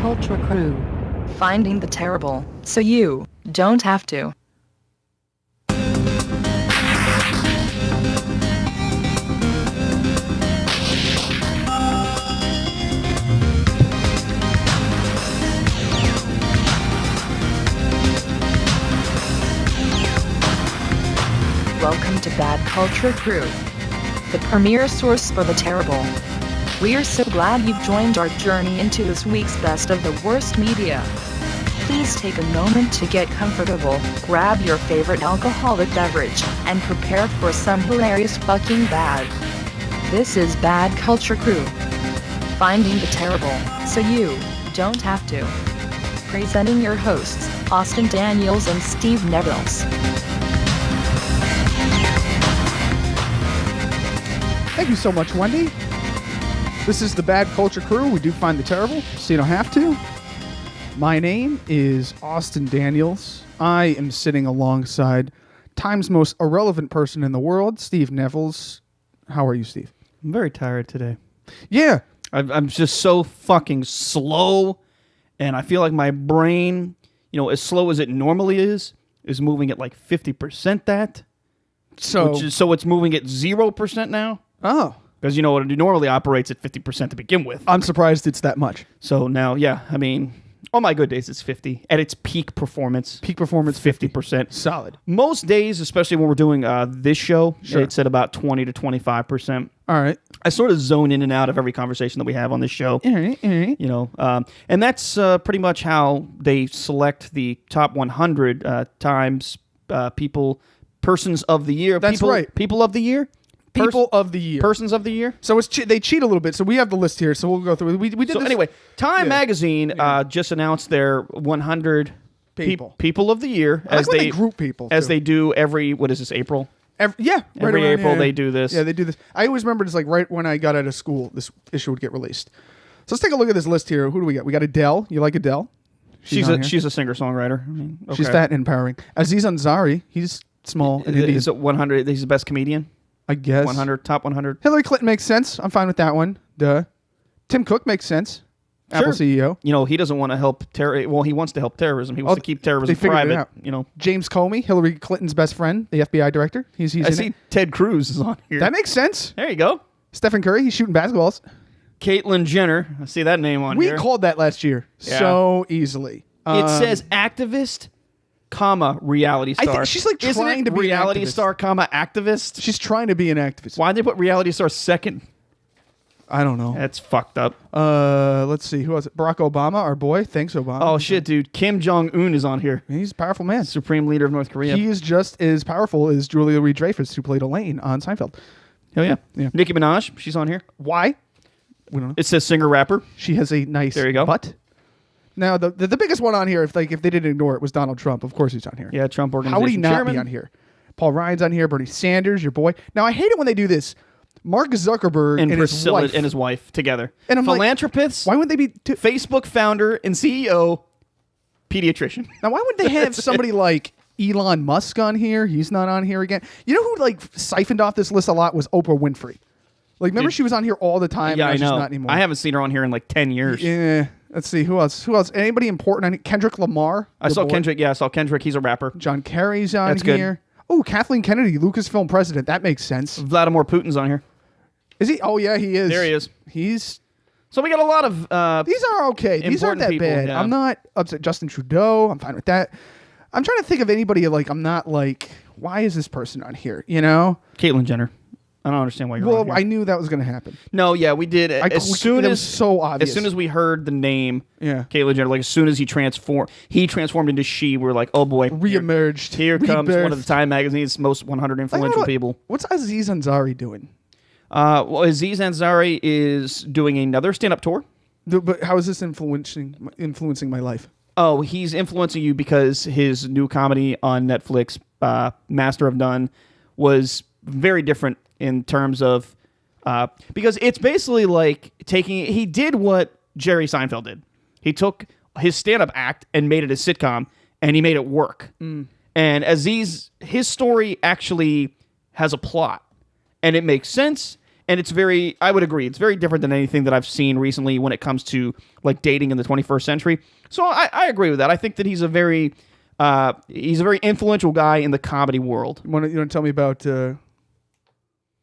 Culture Crew. Finding the terrible, so you don't have to. Welcome to Bad Culture Crew, the premier source for the terrible. We're so glad you've joined our journey into this week's best of the worst media. Please take a moment to get comfortable, grab your favorite alcoholic beverage, and prepare for some hilarious fucking bad. This is Bad Culture Crew. Finding the terrible, so you don't have to. Presenting your hosts, Austin Daniels and Steve Nevels. Thank you so much, Wendy. This is the Bad Culture Crew. We do find the terrible, so you don't have to. My name is Austin Daniels. I am sitting alongside time's most irrelevant person in the world, Steve Nevels. How are you, Steve? I'm very tired today. Yeah. I'm just so fucking slow, and I feel like my brain, as slow as it normally is moving at like 50% that. So it's moving at 0% now. Oh. Because it normally operates at 50% to begin with. I'm surprised it's that much. So now, on my good days, it's 50. At its peak performance. Peak performance, 50%. Solid. Most days, especially when we're doing this show, sure, it's at about 20 to 25%. All right. I sort of zone in and out of every conversation that we have on this show. All right. And that's pretty much how they select the top 100 times persons of the year. That's right. People of the year? People of the year. Persons of the year? So they cheat a little bit. So we have the list here. So we'll go through. We did so this. Anyway, Time Magazine just announced their 100 people of the year. I like when they group people. As they do every, what is this, April? Every April they do this. Yeah, they do this. I always remember it's like right when I got out of school, this issue would get released. So let's take a look at this list here. Who do we got? We got Adele. You like Adele? She's a singer-songwriter. Okay. She's fat and empowering. Aziz Ansari. He's small and Indian. Is it 100? He's the best comedian? I guess. 100, top 100. Hillary Clinton makes sense. I'm fine with that one. Duh. Tim Cook makes sense. Sure. Apple CEO. He doesn't want to help Well, he wants to help terrorism. He wants to keep terrorism private. James Comey, Hillary Clinton's best friend, the FBI director. He's I see Ted Cruz is on here. That makes sense. There you go. Stephen Curry, he's shooting basketballs. Caitlyn Jenner. I see that name on here. We called that last year so easily. It says activist, reality star. I think she's like trying to be reality an activist. star, activist. She's trying to be an activist. Why'd they put reality star second? I don't know. That's fucked up. Let's see. Who else? Barack Obama, our boy. Thanks, Obama. Oh, shit, dude. Kim Jong-un is on here. He's a powerful man. Supreme leader of North Korea. He is just as powerful as Julia Louis-Dreyfus, who played Elaine on Seinfeld. Hell yeah. Nicki Minaj, she's on here. Why? We don't know. It says singer-rapper. She has a nice there you go. butt. Now, the biggest one on here, if they didn't ignore it, was Donald Trump. Of course he's on here. Yeah, Trump organization How would he not chairman. be on here? Paul Ryan's on here. Bernie Sanders, your boy. Now, I hate it when they do this. Mark Zuckerberg and Priscilla his wife together. And I'm philanthropists. Why wouldn't they be... Facebook founder and CEO, pediatrician. Now, why wouldn't they have somebody like Elon Musk on here? He's not on here again. You know who siphoned off this list a lot was Oprah Winfrey. Remember she was on here all the time? Yeah, I know. She's not anymore. I haven't seen her on here in 10 years. Yeah. Let's see. Who else? Anybody important? Kendrick Lamar? I saw Kendrick. Yeah, I saw Kendrick. He's a rapper. John Kerry's on That's here. Good. Oh, Kathleen Kennedy, Lucasfilm president. That makes sense. Vladimir Putin's on here. Is he? Oh, yeah, he is. There he is. So we got a lot of these are okay. These aren't that people, bad. Yeah. I'm not upset. Justin Trudeau. I'm fine with that. I'm trying to think of anybody I'm not why is this person on here? Caitlyn Jenner. I don't understand why you're on here. I knew that was going to happen. No, yeah, we did. It was so obvious. As soon as we heard the name, yeah, Caitlyn Jenner, as soon as he transformed into she, we were like, oh boy, reemerged. Here comes one of the Time Magazine's most 100 influential people. What's Aziz Ansari doing? Well, Aziz Ansari is doing another stand-up tour. But how is this influencing my life? Oh, he's influencing you because his new comedy on Netflix, Master of None, was very different in terms of because it's basically he did what Jerry Seinfeld did. He took his stand-up act and made it a sitcom, and he made it work. And Aziz, his story actually has a plot, and it makes sense, And it's I would agree, it's very different than anything that I've seen recently when it comes to like dating in the 21st century. So I agree with that. I think that he's a very influential guy in the comedy world. You want to tell me about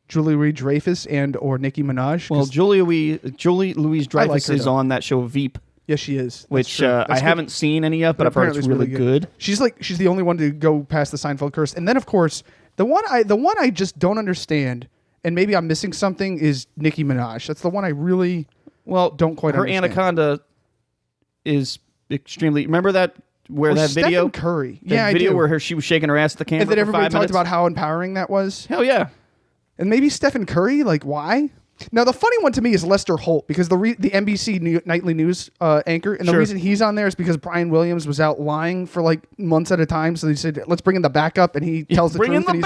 Julie Louis-Dreyfus and or Nicki Minaj? Well, Julie Louis-Dreyfus is on that show Veep. Yes, she is. Which I haven't seen any of, but I've heard it's really good. She's the only one to go past the Seinfeld curse. And then, of course, the one I just don't understand, and maybe I'm missing something, is Nicki Minaj. That's the one I really don't quite understand. Her Anaconda is extremely... Remember that? That video? Stephen Curry. That video where she was shaking her ass at the camera and then for everybody 5 talked minutes? about how empowering that was. Hell yeah. And maybe Stephen Curry, like, why? Now, the funny one to me is Lester Holt, because the NBC nightly news anchor, and the reason he's on there is because Brian Williams was out lying for like months at a time, so they said, let's bring in the backup, and he tells the truth, and he's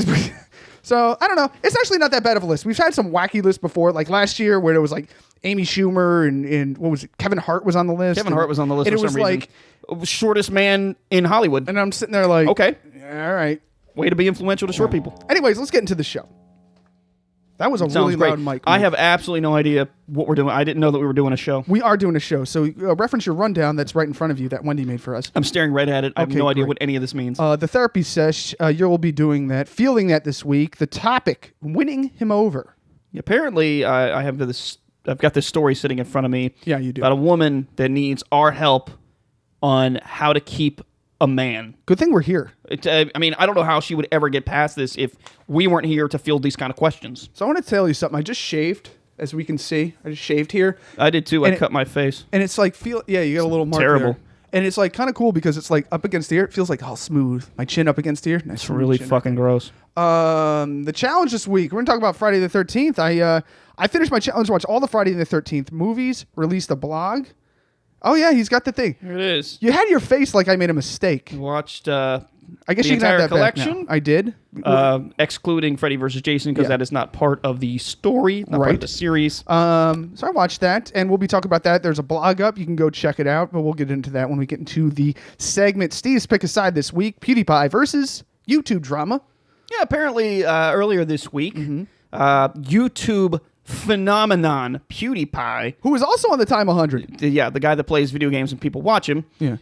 amazing. So, I don't know. It's actually not that bad of a list. We've had some wacky lists before, like last year where there was like Amy Schumer and what was it? Kevin Hart was on the list. Kevin Hart was on the list for some reason. Like shortest man in Hollywood. And I'm sitting there like, okay, all right. Way to be influential to short people. Anyways, let's get into the show. That was a really loud mic. I have absolutely no idea what we're doing. I didn't know that we were doing a show. We are doing a show. So reference your rundown that's right in front of you that Wendy made for us. I'm staring right at it. I have no idea what any of this means. The therapy sesh, you'll be doing that, feeling that this week. The topic, winning him over. Apparently, I've got this story sitting in front of me. Yeah, you do. About a woman that needs our help on how to keep a man. Good thing we're here. I mean, I don't know how she would ever get past this if we weren't here to field these kind of questions. So I want to tell you something. I just shaved, as we can see. I just shaved here. I did too. I cut my face. And it's like, you got a little mark terrible. There. And it's like kind of cool because it's like up against the ear. It feels like all smooth. My chin up against the ear. Nice. It's really fucking gross. The challenge this week, we're going to talk about Friday the 13th. I finished my challenge to watch all the Friday the 13th movies, released a blog. Oh, yeah, he's got the thing. Here it is. You had your face like I made a mistake. Watched I guess the you can have entire that collection. Back now. I did. Excluding Freddy vs. Jason because that is not part of the story, not part of the series. So I watched that, and we'll be talking about that. There's a blog up. You can go check it out, but we'll get into that when we get into the segment. Steve's Pick a Side this week, PewDiePie versus YouTube drama. Yeah, apparently earlier this week, YouTube phenomenon PewDiePie, who is also on the Time 100. Yeah, the guy that plays video games and people watch him. Yeah.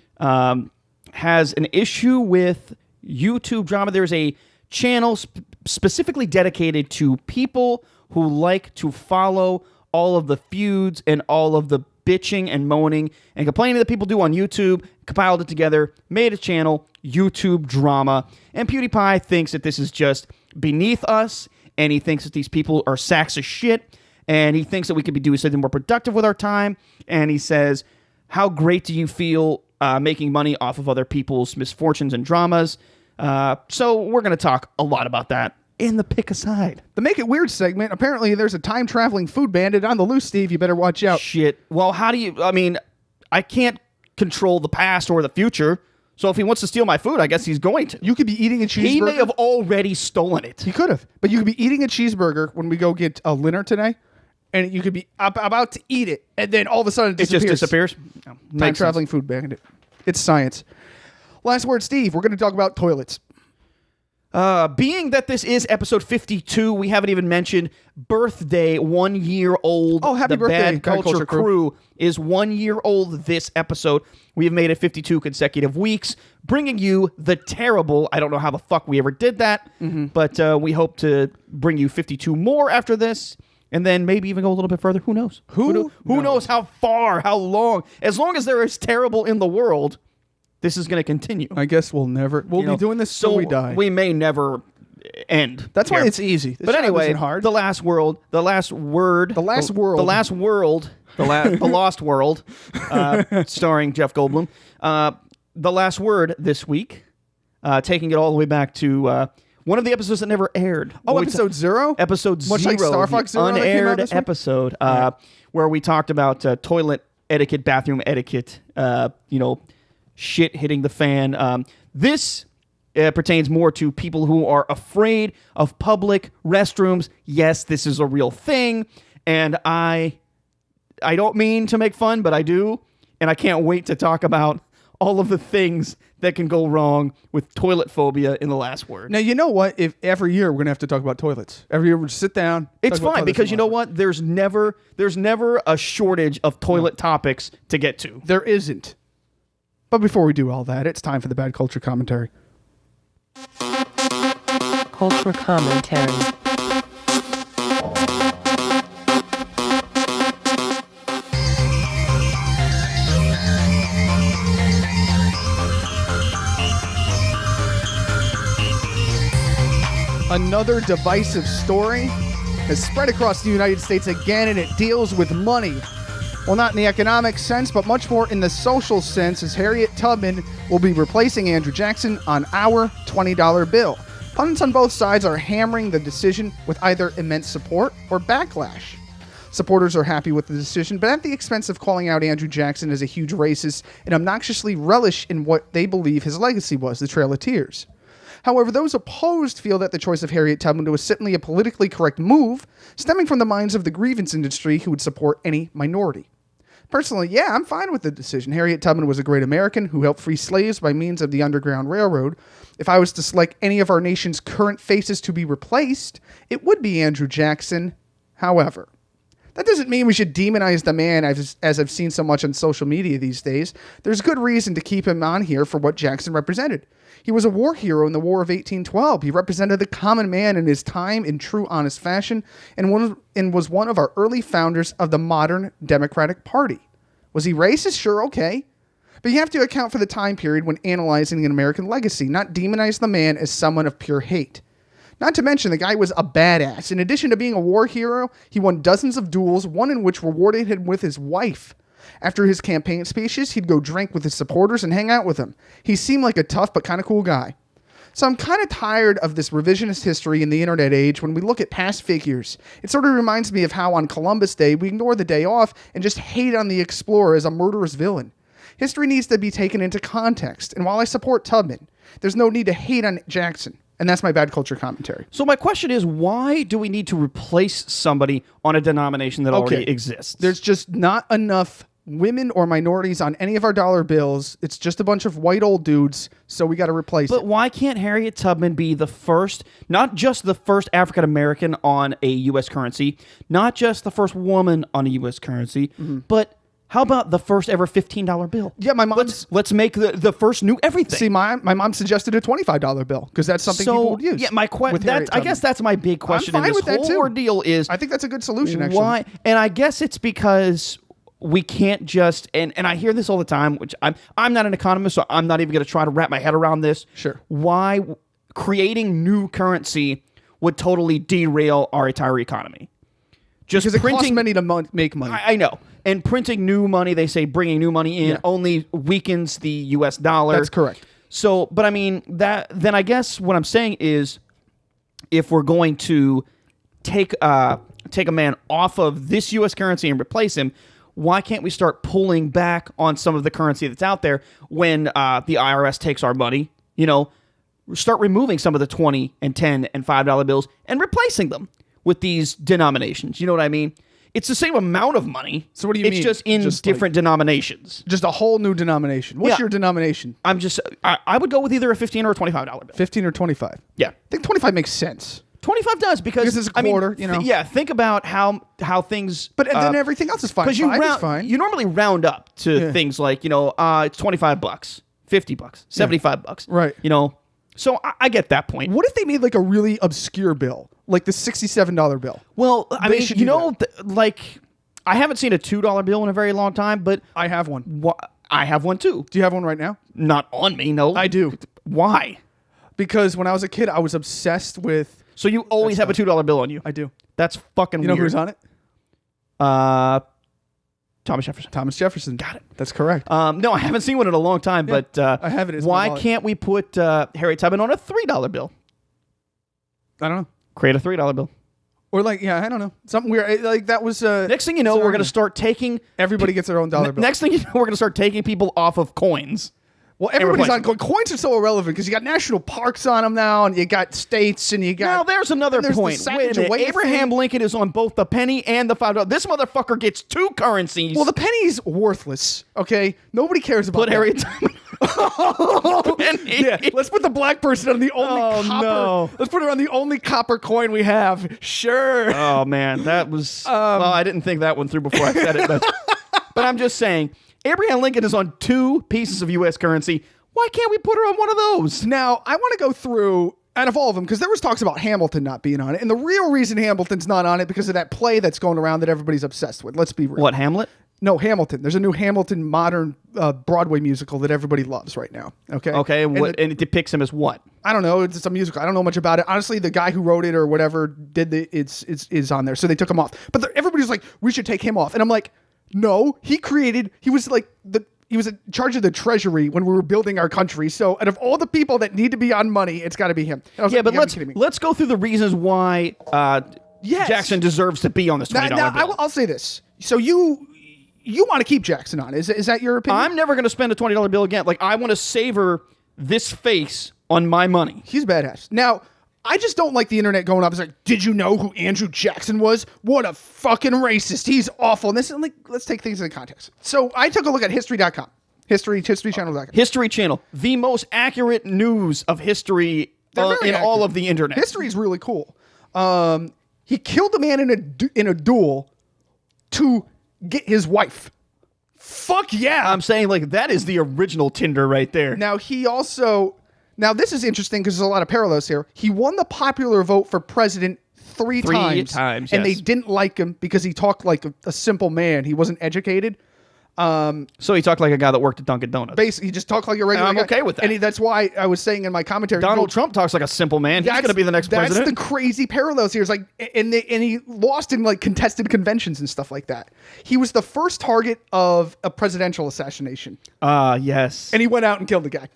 Has an issue with YouTube drama. There's a channel specifically dedicated to people who like to follow all of the feuds and all of the bitching and moaning and complaining that people do on YouTube, compiled it together, made a channel, YouTube drama. And PewDiePie thinks that this is just beneath us, and he thinks that these people are sacks of shit, and he thinks that we could be doing something more productive with our time. And he says, how great do you feel making money off of other people's misfortunes and dramas? So we're going to talk a lot about that in the Pick a Side. The Make It Weird segment, apparently there's a time-traveling food bandit on the loose, Steve. You better watch out. Shit. Well, I can't control the past or the future. So if he wants to steal my food, I guess he's going to. You could be eating a cheeseburger. He may have already stolen it. He could have. But you could be eating a cheeseburger when we go get a dinner today, and you could be about to eat it, and then all of a sudden it disappears. It just disappears? No, time-traveling food bandit. It's science. Last word, Steve. We're going to talk about toilets. Being that this is episode 52, we haven't even mentioned birthday, 1 year old. Oh, happy birthday, Bad Culture Crew is 1 year old this episode. We have made it 52 consecutive weeks, bringing you the terrible. I don't know how the fuck we ever did that, but we hope to bring you 52 more after this, and then maybe even go a little bit further. Who knows? Who knows how far, how long? As long as there is terrible in the world, this is going to continue. I guess we'll be doing this till we die. We may never end. That's why it's easy. But anyway, The Lost World, starring Jeff Goldblum. The Last Word this week, taking it all the way back to one of the episodes that never aired. Oh, episode 0? Episode 0. Much like Star Fox Zero, unaired episode where we talked about toilet etiquette, bathroom etiquette, shit hitting the fan. This pertains more to people who are afraid of public restrooms. Yes, this is a real thing, and I don't mean to make fun, but I do, and I can't wait to talk about all of the things that can go wrong with toilet phobia in the last word. Now, you know what? If every year we're going to have to talk about toilets. Every year we'll just sit down. It's talk about fine toilets because and you know whatnot. what? There's never a shortage of toilet topics to get to. There isn't. But before we do all that, it's time for the Bad Culture Commentary. Culture commentary. Another divisive story has spread across the United States again, and it deals with money. Well, not in the economic sense, but much more in the social sense, as Harriet Tubman will be replacing Andrew Jackson on our $20 bill. Pundits on both sides are hammering the decision with either immense support or backlash. Supporters are happy with the decision, but at the expense of calling out Andrew Jackson as a huge racist and obnoxiously relish in what they believe his legacy was, the Trail of Tears. However, those opposed feel that the choice of Harriet Tubman was simply a politically correct move, stemming from the minds of the grievance industry who would support any minority. Personally, yeah, I'm fine with the decision. Harriet Tubman was a great American who helped free slaves by means of the Underground Railroad. If I was to select any of our nation's current faces to be replaced, it would be Andrew Jackson. However, that doesn't mean we should demonize the man as I've seen so much on social media these days. There's good reason to keep him on here for what Jackson represented. He was a war hero in the War of 1812. He represented the common man in his time in true honest fashion and was one of our early founders of the modern Democratic Party. Was he racist? Sure, okay. But you have to account for the time period when analyzing an American legacy, not demonize the man as someone of pure hate. Not to mention, the guy was a badass. In addition to being a war hero, he won dozens of duels, one in which rewarded him with his wife. After his campaign speeches, he'd go drink with his supporters and hang out with them. He seemed like a tough but kind of cool guy. So I'm kind of tired of this revisionist history in the internet age when we look at past figures. It sort of reminds me of how on Columbus Day we ignore the day off and just hate on the explorer as a murderous villain. History needs to be taken into context, and while I support Tubman, there's no need to hate on Jackson. And that's my Bad Culture Commentary. So my question is, why do we need to replace somebody on a denomination that already exists? There's just not enough women or minorities on any of our dollar bills. It's just a bunch of white old dudes, so we got to replace it. But why can't Harriet Tubman be the first, not just the first African American on a U.S. currency, not just the first woman on a U.S. currency, but how about the first ever $15 bill? Yeah, my mom's... Let's make the first new everything. See, my mom suggested a $25 bill because that's something people would use. Yeah, I guess that's my big question in this whole ordeal is... I think that's a good solution, actually. Why? And I guess it's because we can't just... And I hear this all the time, which I'm not an economist, so I'm not even going to try to wrap my head around this. Sure. Why creating new currency would totally derail our entire economy? Just because it costs money to make money. I know. And printing new money, they say bringing new money in only weakens the U.S. dollar. That's correct. So, but I mean, then I guess what I'm saying is if we're going to take a man off of this U.S. currency and replace him, why can't we start pulling back on some of the currency that's out there when the IRS takes our money? You know, start removing some of the $20 and $10 and $5 bills and replacing them with these denominations. You know what I mean? It's the same amount of money. So what do you mean? It's just in different denominations. Just a whole new denomination. What's your denomination? I would go with either a $15 or a $25 bill. 15 or 25? Yeah. I think 25 makes sense. 25 does because it's a quarter, you know. Yeah, think about how things... But then everything else is fine. Because you normally round up to things like, it's $25, $50, $75. Right. You know, so I get that point. What if they made like a really obscure bill? Like the $67 bill. Well, I mean, I haven't seen a $2 bill in a very long time, but... I have one. I have one too. Do you have one right now? Not on me, no. I do. Why? Because when I was a kid, I was obsessed with... So you always have a $2 bill on you? I do. That's fucking weird. You know who's on it? Thomas Jefferson. Thomas Jefferson. Got it. That's correct. No, I haven't seen one in a long time, but... I have it as why can't we put Harriet Tubman on a $3 bill? I don't know. Create a $3 bill. Or I don't know. Something weird. Like that was... next thing you know, we're going to start taking... Everybody gets their own dollar bill. Next thing you know, we're going to start taking people off of coins. Well, everybody's on coins are so irrelevant because you got national parks on them now, and you got states, and you got. Now there's another point. Wait a minute. Abraham Lincoln is on both the penny and the $5. This motherfucker gets two currencies. Well, the penny's worthless. Okay, nobody cares about. Harriet Tubman. penny. Yeah, let's put the black person on the only copper. No. Let's put her on the only copper coin we have. Sure. Oh man, that was. Well, I didn't think that one through before I said it, but I'm just saying, Abraham Lincoln is on 2 pieces of U.S. currency. Why can't we put her on one of those? Now, I want to go through out of all of them because there was talks about Hamilton not being on it, and the real reason Hamilton's not on it because of that play that's going around that everybody's obsessed with. Let's be real. What, Hamlet? No, Hamilton. There's a new Hamilton modern Broadway musical that everybody loves right now. Okay. Okay, and it depicts him as what? I don't know. It's a musical. I don't know much about it. Honestly, the guy who wrote it or whatever did is on there, so they took him off. But everybody's like, we should take him off, and I'm like, no. He was in charge of the treasury when we were building our country. So out of all the people that need to be on money, it's got to be him. Yeah, like, but let's go through the reasons why Jackson deserves to be on this $20 bill. I'll say this. So you want to keep Jackson on? Is that your opinion? I'm never going to spend a $20 bill again. Like, I want to savor this face on my money. He's badass. Now, I just don't like the internet going up. It's like, did you know who Andrew Jackson was? What a fucking racist. He's awful. And this, and like, let's take things into context. So I took a look at history.com. Historychannel.com. History Channel, the most accurate news of history in all of the internet. History is really cool. He killed a man in a duel to get his wife. Fuck yeah. I'm saying, like, that is the original Tinder right there. Now, Now, this is interesting because there's a lot of parallels here. He won the popular vote for president three times. And they didn't like him because he talked like a simple man. He wasn't educated. So he talked like a guy that worked at Dunkin' Donuts. Basically, he just talked like a regular guy. I'm okay with that. And that's why I was saying in my commentary. Donald Trump talks like a simple man. He's going to be the next president. That's the crazy parallels here. It's like, and he lost in like contested conventions and stuff like that. He was the first target of a presidential assassination. Yes. And he went out and killed the guy.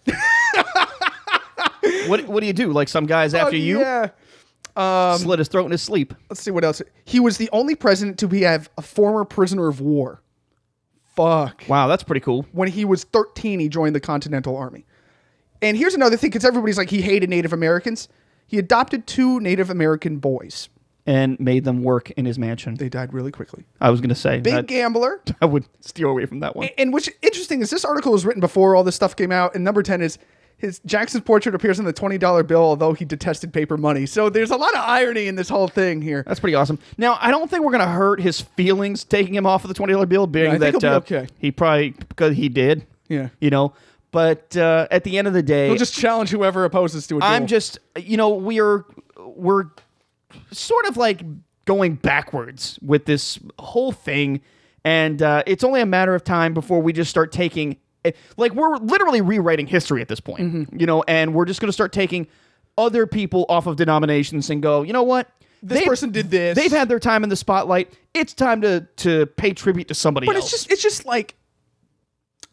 What do you do? Like some guys after you? Yeah. Slit his throat in his sleep. Let's see what else. He was the only president to have a former prisoner of war. Fuck. Wow, that's pretty cool. When he was 13, he joined the Continental Army. And here's another thing, because everybody's like, he hated Native Americans. He adopted 2 Native American boys. And made them work in his mansion. They died really quickly. I was going to say. Big gambler. I would steer away from that one. And what's interesting is this article was written before all this stuff came out. And number 10 is, Jackson's portrait appears on the $20 bill, although he detested paper money. So there's a lot of irony in this whole thing here. That's pretty awesome. Now, I don't think we're going to hurt his feelings taking him off of the $20 bill, being that okay. He probably, because he did. Yeah. You know, but at the end of the day, he'll just challenge whoever opposes to a duel. I'm just, we're sort of like going backwards with this whole thing. And it's only a matter of time before we just start taking, like, we're literally rewriting history at this point, and we're just going to start taking other people off of denominations and go, you know what? This person did this. They've had their time in the spotlight. It's time to pay tribute to somebody else. But it's just like,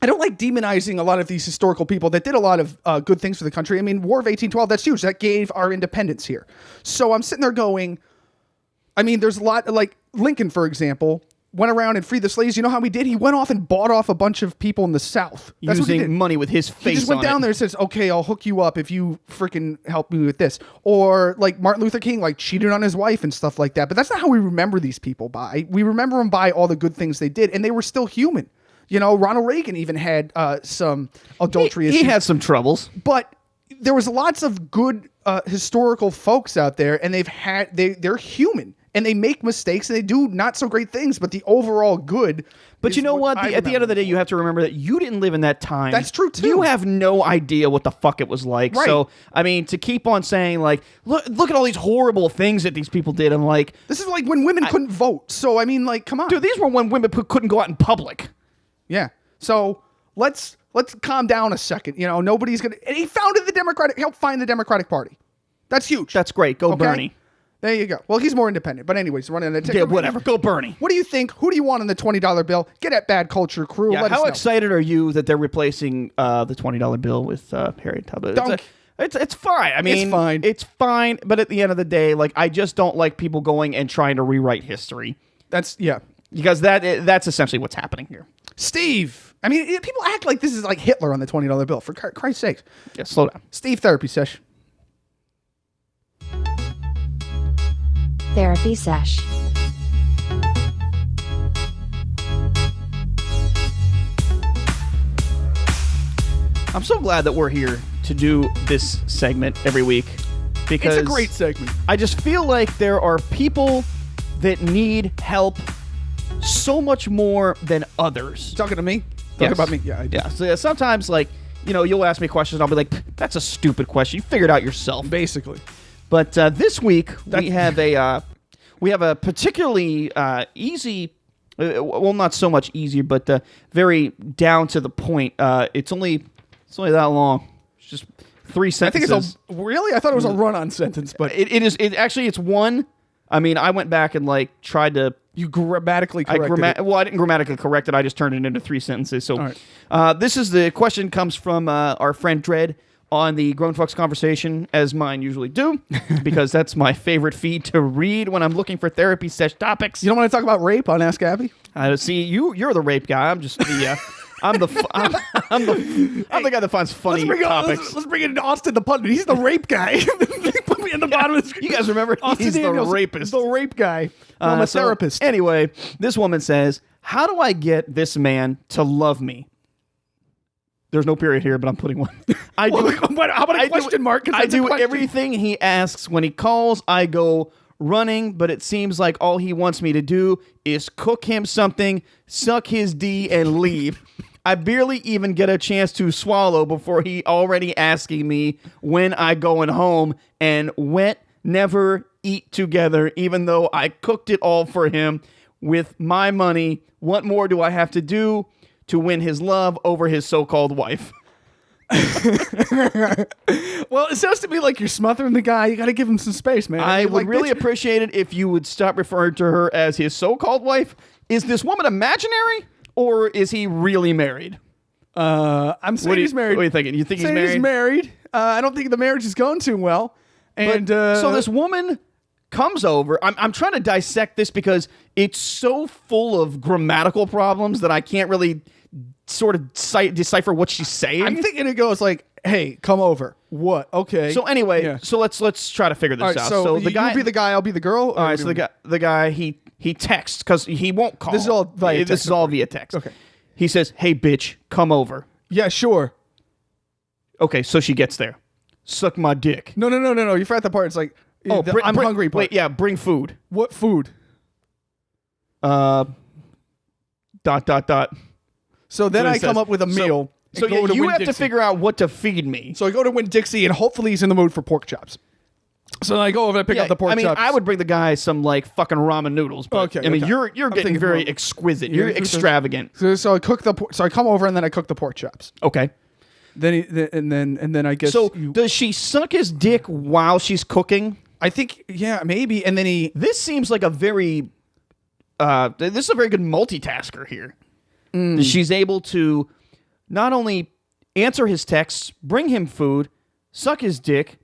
I don't like demonizing a lot of these historical people that did a lot of good things for the country. I mean, War of 1812, that's huge. That gave our independence here. So I'm sitting there going, I mean, there's a lot, like Lincoln, for example, went around and freed the slaves. You know how he did? He went off and bought off a bunch of people in the South. That's using money with his face on it. He just went down there and says, okay, I'll hook you up if you freaking help me with this. Or like Martin Luther King, like cheated on his wife and stuff like that. But that's not how we remember these people by. We remember them by all the good things they did. And they were still human. You know, Ronald Reagan even had some adultery issues. He had some troubles. But there was lots of good historical folks out there. And they're human. And they make mistakes and they do not so great things, but the overall good. But you know what? At the end of the day, you have to remember that you didn't live in that time. That's true too. You have no idea what the fuck it was like. Right. So, I mean, to keep on saying like, look at all these horrible things that these people did. I'm like, this is like when women couldn't vote. So, I mean, like, come on. Dude, these were when women couldn't go out in public. Yeah. So let's calm down a second. You know, nobody's going to, and he helped find the Democratic Party. That's huge. That's great. Go Bernie. There you go. Well, he's more independent. But anyways, running on the yeah, whatever. Go Bernie. What do you think? Who do you want on the $20 bill? Get at Bad Culture Crew. Yeah, how excited are you that they're replacing the $20 bill with Harriet Tubman? It's fine. I mean, it's fine. But at the end of the day, like, I just don't like people going and trying to rewrite history. Because that's essentially what's happening here. Steve. I mean, people act like this is like Hitler on the $20 bill. For Christ's sake. Yeah, slow down. Steve, therapy session. Therapy sesh. I'm so glad that we're here to do this segment every week because It's a great segment. I just feel like there are people that need help so much more than others. Talking to me? Talking Yes. about me? Yeah, I do. Yeah. So sometimes, like, you'll ask me questions, and I'll be like, "That's a stupid question. You figure it out yourself." Basically. But this week we have a particularly easy, well, not so much easy, but very down to the point. It's only that long. It's just 3 I sentences. think it's really? I thought it was a run-on sentence, but It's one. I mean, I went back and like tried to. you grammatically corrected it. Well, I didn't grammatically correct it. I just turned it into 3 sentences. So, All right. this is the question comes from our friend Dredd on the Grown Fucks Conversation, as mine usually do, because that's my favorite feed to read when I'm looking for therapy topics. You don't want to talk about rape on Ask Abby? See, you're the rape guy. I'm just the. I'm the guy that finds funny topics. Let's bring in Austin the pundit. He's the rape guy. Put me in the bottom of the screen. You guys remember Austin he's the Daniels, rapist. The rape guy. I'm a therapist. Anyway, this woman says, "How do I get this man to love me?" There's no period here, but I'm putting one. How about a question mark? 'Cause I that's a do question. everything he asks. When he calls, I go running, but it seems like all he wants me to do is cook him something, suck his D, and leave. I barely even get a chance to swallow before he already asking me when I going home, and wet never eat together, even though I cooked it all for him with my money. What more do I have to do to win his love over his so-called wife? Well, it sounds to me like you're smothering the guy. You got to give him some space, man. I You're would like, really bitch, appreciate it if you would stop referring to her as his so-called wife. Is this woman imaginary, or is he really married? I'm saying he's married. What are you thinking? You think he's Saying married? He's married. I don't think the marriage is going too well. And So this woman comes over. I'm trying to dissect this because it's so full of grammatical problems that I can't really sort of decipher what she's saying. I'm thinking it goes like, "Hey, come over." What? Okay. So anyway, Yeah. so let's try to figure this All right, out. so the guy you be the guy, I'll be the girl. All right, so the guy he texts because he won't call. This is all via This text, is all via text. Okay. He says, "Hey, bitch, come over." Yeah, sure. Okay, so she gets there. Suck my dick. No. You forgot the part. It's like, I'm hungry. Part. Wait, yeah, bring food. What food? Dot. So then what I it come says. up with a meal. So and go to you have to Winn-Dixie. figure out what to feed me. So I go to Winn-Dixie, and hopefully he's in the mood for pork chops. So then I go over and pick up the pork chops. I would bring the guy some like fucking ramen noodles. But, Okay, I mean, okay. you're I'm getting thinking very ramen. exquisite. Yeah, You're it's- extravagant. So I cook so I come over and then I cook the pork chops. Okay. Then then I guess So does she suck his dick while she's cooking? I think maybe, and then This seems like a very this is a very good multitasker here. She's able to not only answer his texts, bring him food, suck his dick,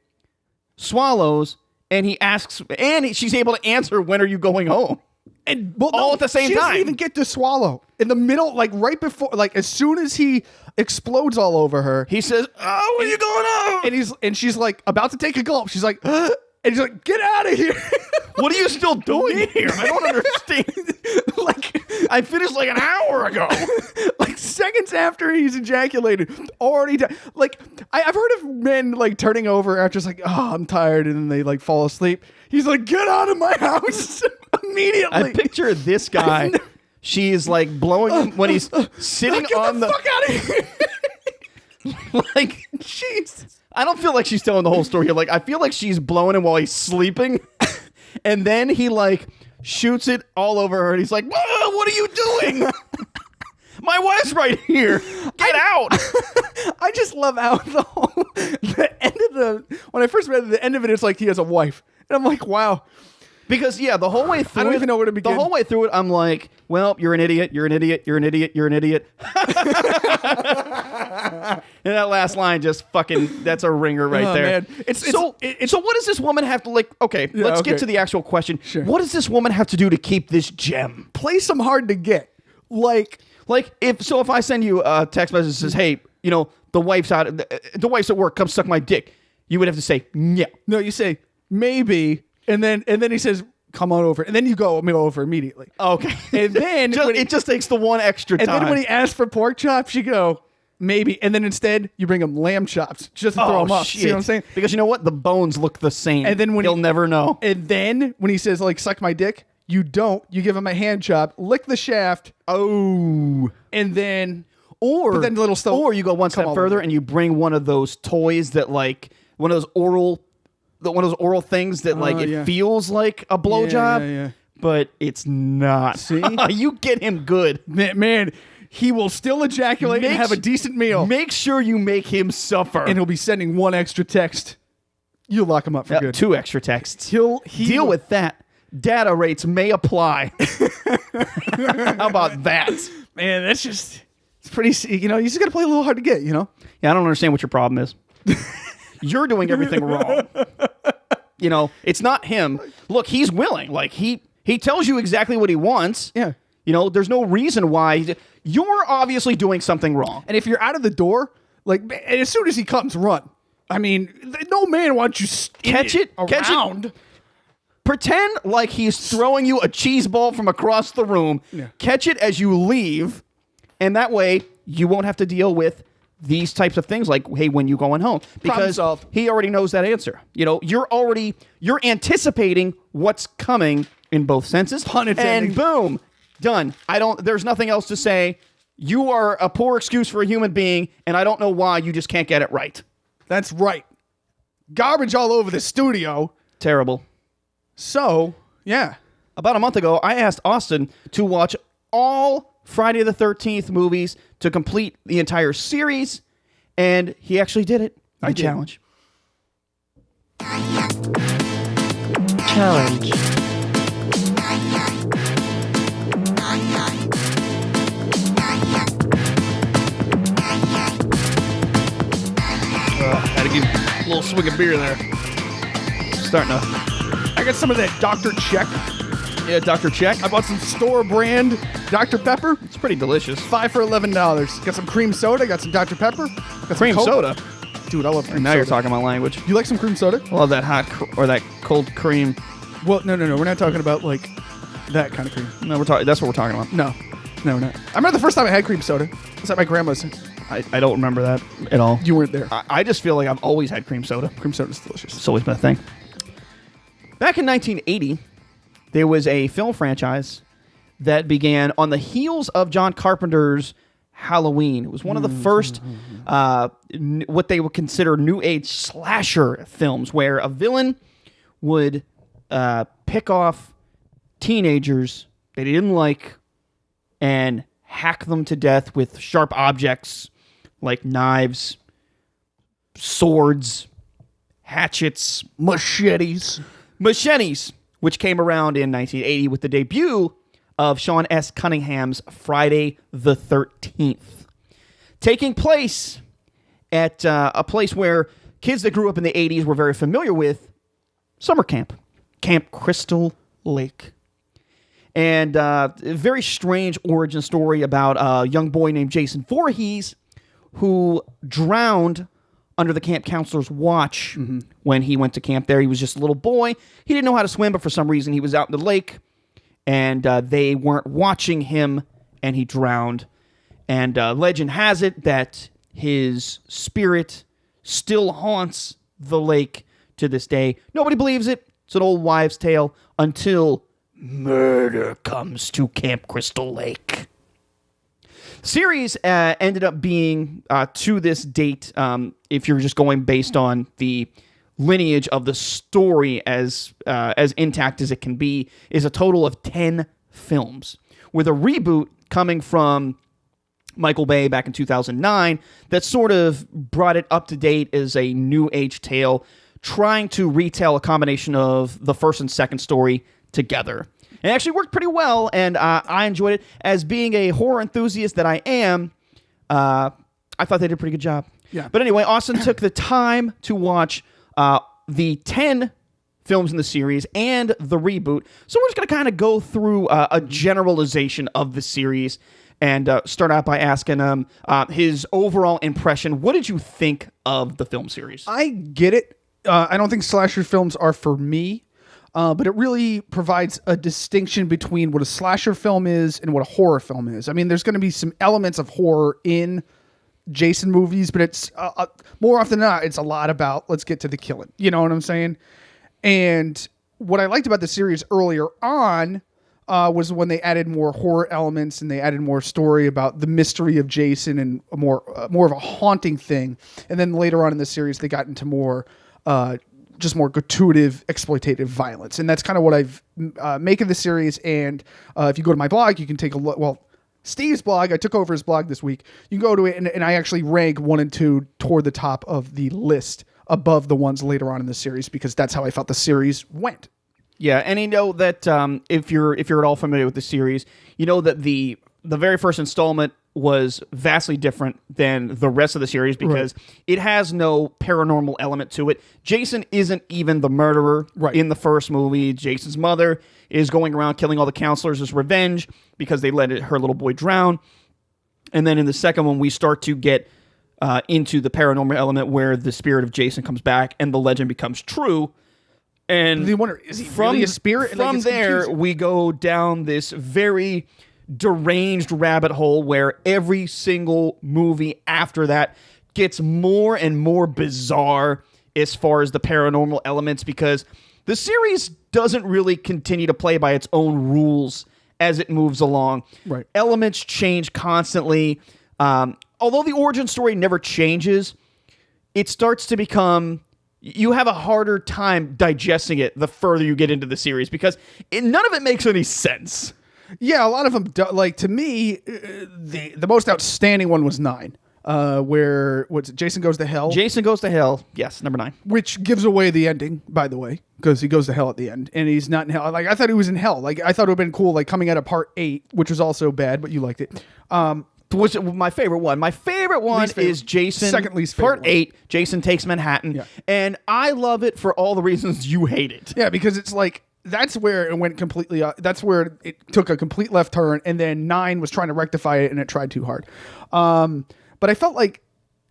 swallows, and he asks, and she's able to answer, "When are you going home?" And all at the same she time. doesn't even get to swallow in the middle, like right before, like as soon as he explodes all over her, He says, "Oh, when are you going home?" and she's like about to take a gulp. She's like, and he's like, "Get out of here!" What are you still doing here? I don't understand. Like I finished like an hour ago. like seconds after he's ejaculated, already like I've heard of men like turning over after just like, "Oh, I'm tired," and then they like fall asleep. He's like, "Get out of my house immediately!" I picture this guy. She's like blowing him when he's sitting Get on the fuck out of here! like. Jesus. I don't feel like she's telling the whole story here. Like, I feel like she's blowing him while he's sleeping, and then he like shoots it all over her, and he's like, "Whoa, what are you doing? My wife's right here. Get out!" I just love how the end of when I first read it, the end of it, it's like he has a wife, and I'm like, wow. Because the whole way through, I don't even know where to begin. The whole way through it, I'm like, "Well, you're an idiot. You're an idiot. You're an idiot. You're an idiot." And that last line just fucking—that's a ringer right Oh, there. man. So what does this woman have to like? Okay, let's get okay. to the actual question. Sure. What does this woman have to do to keep this gem? Play some hard to get, like If I send you a text message that says, "Hey, the wife's out. The wife's at work. Come suck my dick," you would have to say, "Yeah." no, you say maybe, and then he says, "Come on over," and then you go over immediately. Okay. And then it just takes the one extra time. and then when he asks for pork chops, you go, maybe. And then instead, you bring him lamb chops just to throw him off. Shit. See what I'm saying? Because you know what? The bones look the same. And then when he'll never know. And then when he says, like, suck my dick, you don't. You give him a hand chop, lick the shaft. Oh. And then... Or then little stuff or you go one step further over. and you bring one of those toys that like one of those oral things that like it feels like a blowjob, yeah. but it's not. See? You get him good. Man, he will still ejaculate and have a decent meal. Make sure you make him suffer. And he'll be sending one extra text. You'll lock him up for good. 2 extra texts. He'll deal with that. Data rates may apply. How about that? Man, that's just... It's pretty... You just got to play a little hard to get, Yeah, I don't understand what your problem is. You're doing everything wrong. It's not him. Look, he's willing. Like, he tells you exactly what he wants. Yeah. There's no reason why. You're obviously doing something wrong. And if you're out of the door, like, as soon as he comes, run. I mean, no man wants you Catch it around. Pretend like he's throwing you a cheese ball from across the room. Yeah. Catch it as you leave, and that way you won't have to deal with these types of things like, hey, when you going home? Because he already knows that answer. You're anticipating what's coming in both senses. Pun intended. And boom, done. There's nothing else to say. You are a poor excuse for a human being, and I don't know why you just can't get it right. That's right. Garbage all over the studio. Terrible. So, yeah. About a month ago, I asked Austin to watch all Friday the 13th movies to complete the entire series, and he actually did it. I did. Challenge. Challenge. Had to give a little swig of beer there. Starting to... I got some of that Dr. Check. Yeah, Dr. Check. I bought some store brand Dr. Pepper. It's pretty delicious. 5 for $11. Got some cream soda. Got some Dr. Pepper. Got some Cream Coke. soda? Dude, I love cream Now soda. you're talking my language. You like some cream soda? I love that hot or that cold cream. Well, no. We're not talking about, like, that kind of cream. No, that's what we're talking about. No, we're not. I remember the first time I had cream soda. It was at my grandma's. I don't remember that at all. You weren't there. I just feel like I've always had cream soda. Cream soda's delicious. It's always been a thing. Back in 1980, there was a film franchise that began on the heels of John Carpenter's Halloween. It was one of the first, what they would consider new age slasher films, where a villain would pick off teenagers that he didn't like and hack them to death with sharp objects like knives, swords, hatchets, Machetes, which came around in 1980 with the debut of Sean S. Cunningham's Friday the 13th. Taking place at a place where kids that grew up in the 80s were very familiar with, summer camp, Camp Crystal Lake. And a very strange origin story about a young boy named Jason Voorhees who drowned under the camp counselor's watch when he went to camp there. He was just a little boy. He didn't know how to swim, but for some reason he was out in the lake, and they weren't watching him, and he drowned. And legend has it that his spirit still haunts the lake to this day. Nobody believes it. It's an old wives' tale until murder comes to Camp Crystal Lake. Series ended up being, to this date, if you're just going based on the lineage of the story as intact as it can be, is a total of 10 films, with a reboot coming from Michael Bay back in 2009 that sort of brought it up to date as a new age tale, trying to retell a combination of the first and second story together. It actually worked pretty well, and I enjoyed it. As being a horror enthusiast that I am, I thought they did a pretty good job. Yeah. But anyway, Austin took the time to watch the 10 films in the series and the reboot. So we're just going to kind of go through a generalization of the series and start out by asking him his overall impression. What did you think of the film series? I get it. I don't think slasher films are for me. But it really provides a distinction between what a slasher film is and what a horror film is. I mean, there's going to be some elements of horror in Jason movies, but it's more often than not, it's a lot about let's get to the killing. You know what I'm saying? And what I liked about the series earlier on was when they added more horror elements and they added more story about the mystery of Jason and more of a haunting thing. And then later on in the series, they got into more just more gratuitous, exploitative violence. And that's kind of what I've make of the series. And if you go to my blog, you can take a look. Well, Steve's blog, I took over his blog this week. You can go to it, and I actually rank 1 and 2 toward the top of the list above the ones later on in the series because that's how I felt the series went. Yeah, and you know that if you're at all familiar with the series, you know that the very first installment was vastly different than the rest of the series because it has no paranormal element to it. Jason isn't even the murderer in the first movie. Jason's mother is going around killing all the counselors as revenge because they let her little boy drown. And then in the second one, we start to get into the paranormal element where the spirit of Jason comes back and the legend becomes true. And you wonder, is he really a spirit? From there, we go down this very deranged rabbit hole where every single movie after that gets more and more bizarre as far as the paranormal elements because the series doesn't really continue to play by its own rules as it moves along. Right. Elements change constantly. Although the origin story never changes, it starts to become... You have a harder time digesting it the further you get into the series because none of it makes any sense. Yeah, a lot of them do, like to me, the most outstanding one was 9, where Jason Goes to Hell. Jason Goes to Hell, yes, number 9, which gives away the ending, by the way, because he goes to hell at the end, and he's not in hell. Like I thought he was in hell. Like I thought it would have been cool, like coming out of part 8, which was also bad, but you liked it. Was my favorite one. My favorite one is Jason. Second least favorite Part 8, Jason Takes Manhattan. Yeah. And I love it for all the reasons you hate it. Yeah, because it's like, that's where it went completely, that's where it took a complete left turn, and then 9 was trying to rectify it, and it tried too hard. But I felt like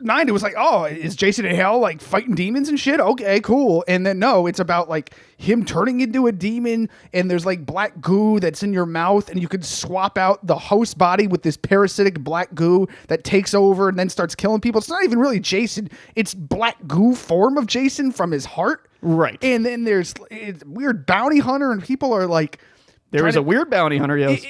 9, it was like, oh, is Jason in hell, like, fighting demons and shit? Okay, cool. And then, no, it's about, like, him turning into a demon, and there's, like, black goo that's in your mouth, and you could swap out the host body with this parasitic black goo that takes over and then starts killing people. It's not even really Jason. It's black goo form of Jason from his heart. Right. And then there's weird bounty hunter, and people are, like... There is a weird bounty hunter, yes.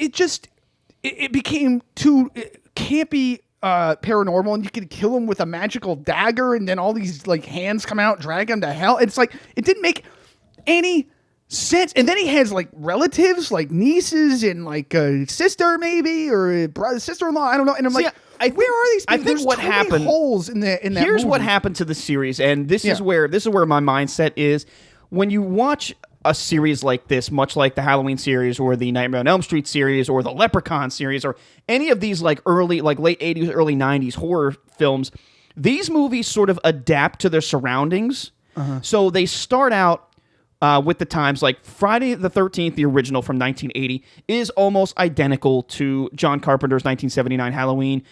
It became too campy... paranormal, and you could kill him with a magical dagger, and then all these like hands come out, drag him to hell. It's like it didn't make any sense. And then he has like relatives, like nieces and like a sister maybe, or a brother, sister-in-law. I don't know. And I'm where are these? I think what happened. Holes in that. Here's movie. what happened to the series, and this is where my mindset is when you watch a series like this, much like the Halloween series or the Nightmare on Elm Street series or the Leprechaun series or any of these like late 80s, early 90s horror films, these movies sort of adapt to their surroundings. So they start out with the times, like Friday the 13th, the original from 1980, is almost identical to John Carpenter's 1979 Halloween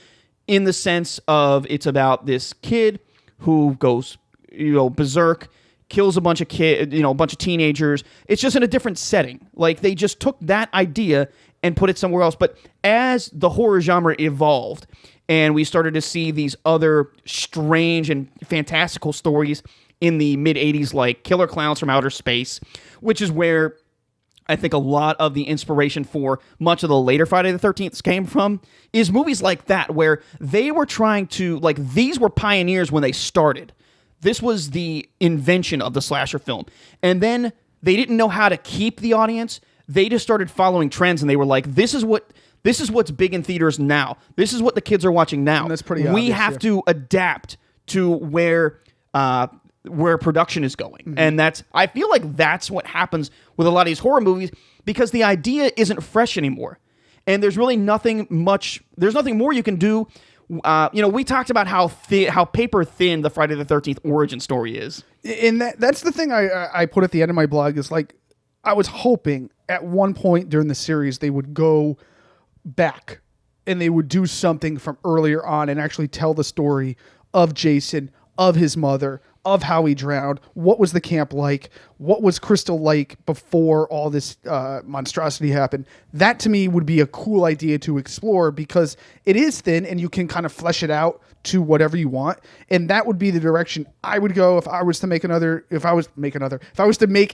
in the sense of it's about this kid who goes, berserk, kills a bunch of a bunch of teenagers. It's just in a different setting. Like they just took that idea and put it somewhere else. But as the horror genre evolved and we started to see these other strange and fantastical stories in the mid 80s, like Killer Clowns from Outer Space, which is where I think a lot of the inspiration for much of the later Friday the 13th came from, is movies like that, where they were trying to, like, these were pioneers when they started. This was the invention of the slasher film. And then they didn't know how to keep the audience. They just started following trends, and they were like, this is what's big in theaters now. This is what the kids are watching now. And that's pretty we obvious, have to adapt to where production is going. Mm-hmm. And I feel like that's what happens with a lot of these horror movies, because the idea isn't fresh anymore. And there's really nothing more you can do. We talked about how paper thin the Friday the 13th origin story is. And that's the thing I put at the end of my blog is, like, I was hoping at one point during the series they would go back and they would do something from earlier on and actually tell the story of Jason, of his mother, of how he drowned. What was the camp like? What was Crystal like before all this monstrosity happened? That to me would be a cool idea to explore because it is thin and you can kind of flesh it out to whatever you want. And that would be the direction I would go if I was to make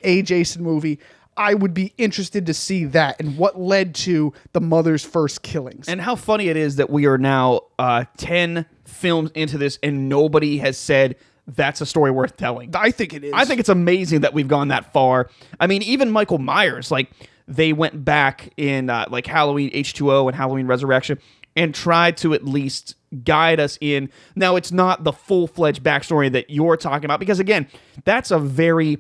a Jason movie. I would be interested to see that and what led to the mother's first killings. And how funny it is that we are now 10 films into this and nobody has said that's a story worth telling. I think it is. I think it's amazing that we've gone that far. I mean, even Michael Myers, like they went back in like Halloween H2O and Halloween Resurrection and tried to at least guide us in. Now, it's not the full-fledged backstory that you're talking about because, again, that's a very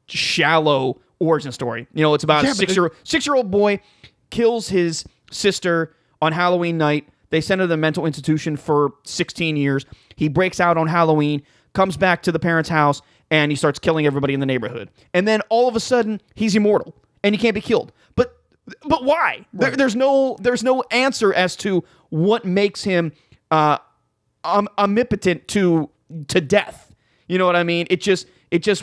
shallow origin story. You know, it's about a six-year-old boy kills his sister on Halloween night. They send her to the mental institution for 16 years. He breaks out on Halloween, comes back to the parents' house, and he starts killing everybody in the neighborhood. And then all of a sudden, he's immortal and he can't be killed. But why? Right. There's no answer as to what makes him omnipotent to death. You know what I mean? It just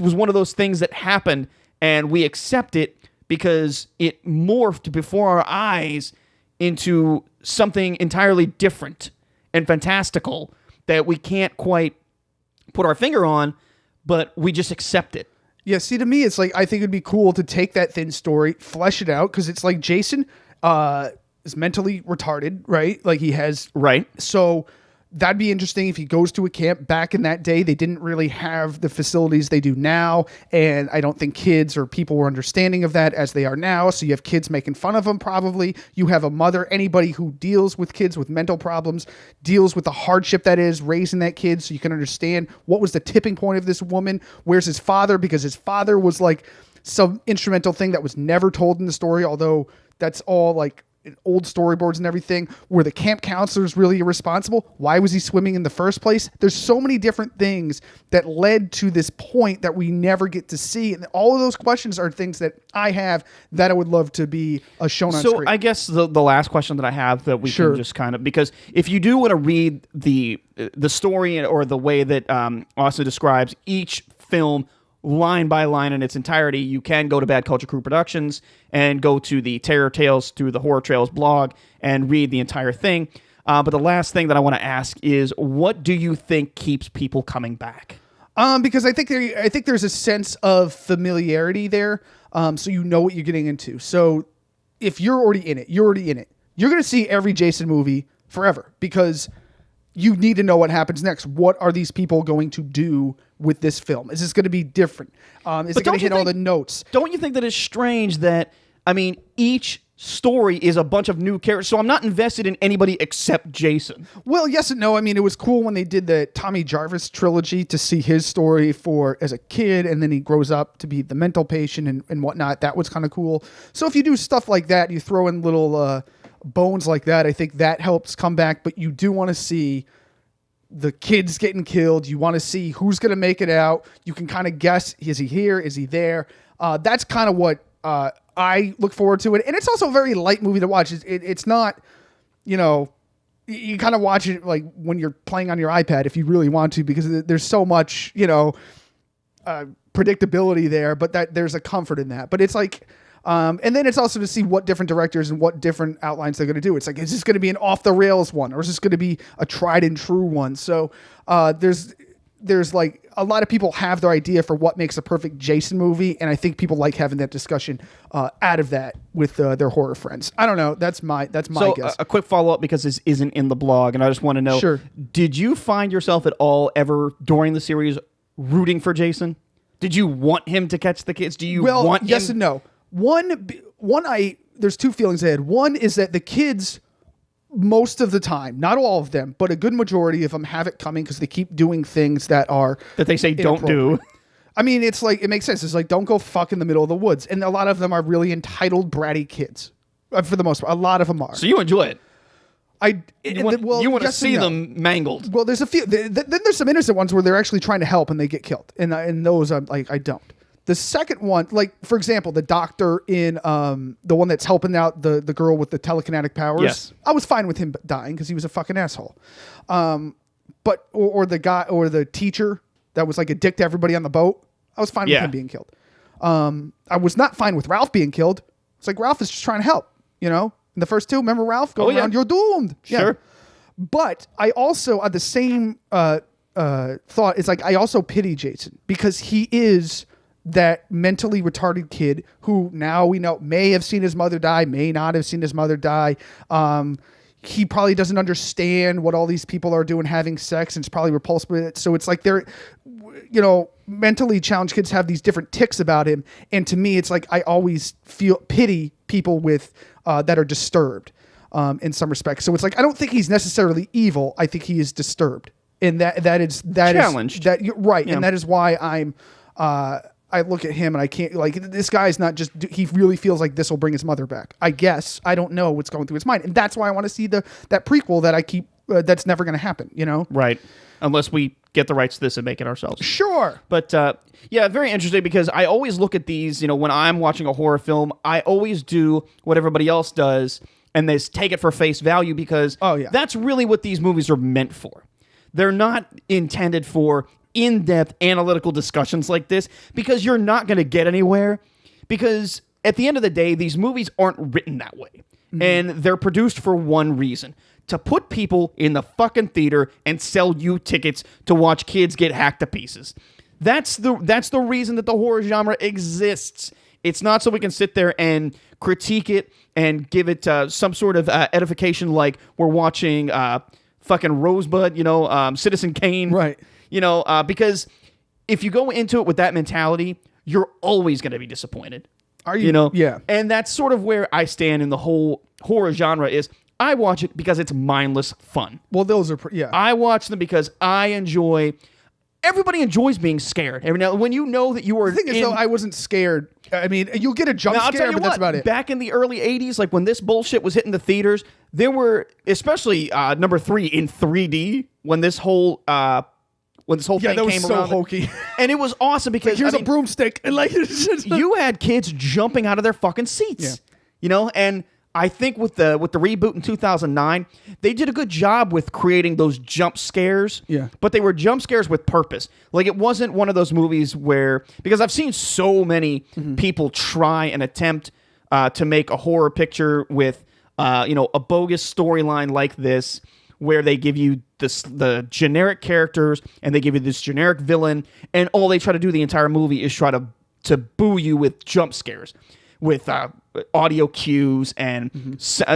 was one of those things that happened, and we accept it because it morphed before our eyes into something entirely different and fantastical that we can't quite put our finger on, but we just accept it. Yeah, see, to me, it's like, I think it'd be cool to take that thin story, flesh it out, because it's like Jason is mentally retarded, right? Like he has... Right. So that'd be interesting if he goes to a camp. Back in that day, they didn't really have the facilities they do now, and I don't think kids or people were understanding of that as they are now, so you have kids making fun of them probably. You have a mother, anybody who deals with kids with mental problems, deals with the hardship that is raising that kid, so you can understand what was the tipping point of this woman. Where's his father? Because his father was like some instrumental thing that was never told in the story, although that's all like old storyboards and everything. Were the camp counselors really irresponsible? Why was he swimming in the first place? There's so many different things that led to this point that we never get to see. And all of those questions are things that I have that I would love to be shown on screen. So I guess the last question that I have that we can just kind of, because if you do want to read the story or the way that Austin describes each film line by line in its entirety, you can go to Bad Culture Crew Productions and go to the Terror Tales through the Horror Trails blog and read the entire thing. But the last thing that I want to ask is, what do you think keeps people coming back? Because I think there's a sense of familiarity there, so you know what you're getting into. So if you're already in it. You're going to see every Jason movie forever because you need to know what happens next. What are these people going to do with this film? Is this going to be different? Is it going to hit all the notes? Don't you think that it's strange that, I mean, each story is a bunch of new characters, so I'm not invested in anybody except Jason. Well, yes and no. I mean, it was cool when they did the Tommy Jarvis trilogy to see his story as a kid, and then he grows up to be the mental patient and whatnot. That was kind of cool. So if you do stuff like that, you throw in little bones like that, I think that helps come back. But you do want to see the kids getting killed. You want to see who's going to make it out. You can kind of guess, is he here? Is he there? That's kind of what I look forward to it. And it's also a very light movie to watch. It's not, you kind of watch it like when you're playing on your iPad if you really want to, because there's so much, predictability there, but there's a comfort in that. But it's like, and then it's also to see what different directors and what different outlines they're going to do. It's like, is this going to be an off the rails one, or is this going to be a tried and true one? So there's like a lot of people have their idea for what makes a perfect Jason movie, and I think people like having that discussion out of that with their horror friends. I don't know. That's my guess. A quick follow up, because this isn't in the blog, and I just want to know: Sure. Did you find yourself at all ever during the series rooting for Jason? Did you want him to catch the kids? Do you want him? Yes and no. There's two feelings I had. One is that the kids, most of the time, not all of them, but a good majority of them have it coming because they keep doing things that they say don't do. I mean, it's like, it makes sense. It's like, don't go fuck in the middle of the woods. And a lot of them are really entitled, bratty kids. For the most part, a lot of them are. So you enjoy it. You want to see them mangled. Well, there's a few. Then there's some innocent ones where they're actually trying to help and they get killed. And those I'm like, I don't. The second one, like, for example, the doctor in the one that's helping out the girl with the telekinetic powers. Yes. I was fine with him dying because he was a fucking asshole. But But or the guy or the teacher that was like a dick to everybody on the boat. I was fine with him being killed. I was not fine with Ralph being killed. It's like Ralph is just trying to help. You know, in the first two, remember Ralph going around, you're doomed. Sure. Yeah. But I also had the same thought. It's like I also pity Jason because he is that mentally retarded kid who now we know may have seen his mother die, may not have seen his mother die. He probably doesn't understand what all these people are doing, having sex, and it's probably repulsive with it. So it's like they're, you know, mentally challenged kids have these different tics about him. And to me, it's like I always feel pity people with that are disturbed in some respects. So it's like I don't think he's necessarily evil. I think he is disturbed, and that is challenged. Right, and that is why I'm. I look at him and I can't, like, this guy's not just, he really feels like this will bring his mother back. I guess. I don't know what's going through his mind. And that's why I want to see that prequel that I keep, that's never going to happen, you know? Right. Unless we get the rights to this and make it ourselves. Sure. But, yeah, very interesting because I always look at these, you know, when I'm watching a horror film, I always do what everybody else does and they take it for face value because that's really what these movies are meant for. They're not intended for in-depth analytical discussions like this because you're not going to get anywhere because at the end of the day, these movies aren't written that way. Mm-hmm. And they're produced for one reason, to put people in the fucking theater and sell you tickets to watch kids get hacked to pieces. That's the reason that the horror genre exists. It's not so we can sit there and critique it and give it some sort of edification like we're watching fucking Rosebud, you know, Citizen Kane. Right. You know, because if you go into it with that mentality, you're always going to be disappointed. Are you? You know? Yeah. And that's sort of where I stand in the whole horror genre is I watch it because it's mindless fun. Well, those are, I watch them because I enjoy, everybody enjoys being scared. Now, when you know that you were the thing is, though, I wasn't scared. I mean, you'll get a jump scare, but that's about it. Back in the early 80s, like when this bullshit was hitting the theaters, there were, especially number 3 in 3D, when this whole thing came around. So hokey. And it was awesome because here's a broomstick. And like you had kids jumping out of their fucking seats. Yeah. You know, and I think with the reboot in 2009, they did a good job with creating those jump scares. Yeah. But they were jump scares with purpose. Like it wasn't one of those movies where, because I've seen so many people try and attempt to make a horror picture with you know, a bogus storyline like this, where they give you the generic characters and they give you this generic villain, and all they try to do the entire movie is try to boo you with jump scares, with audio cues and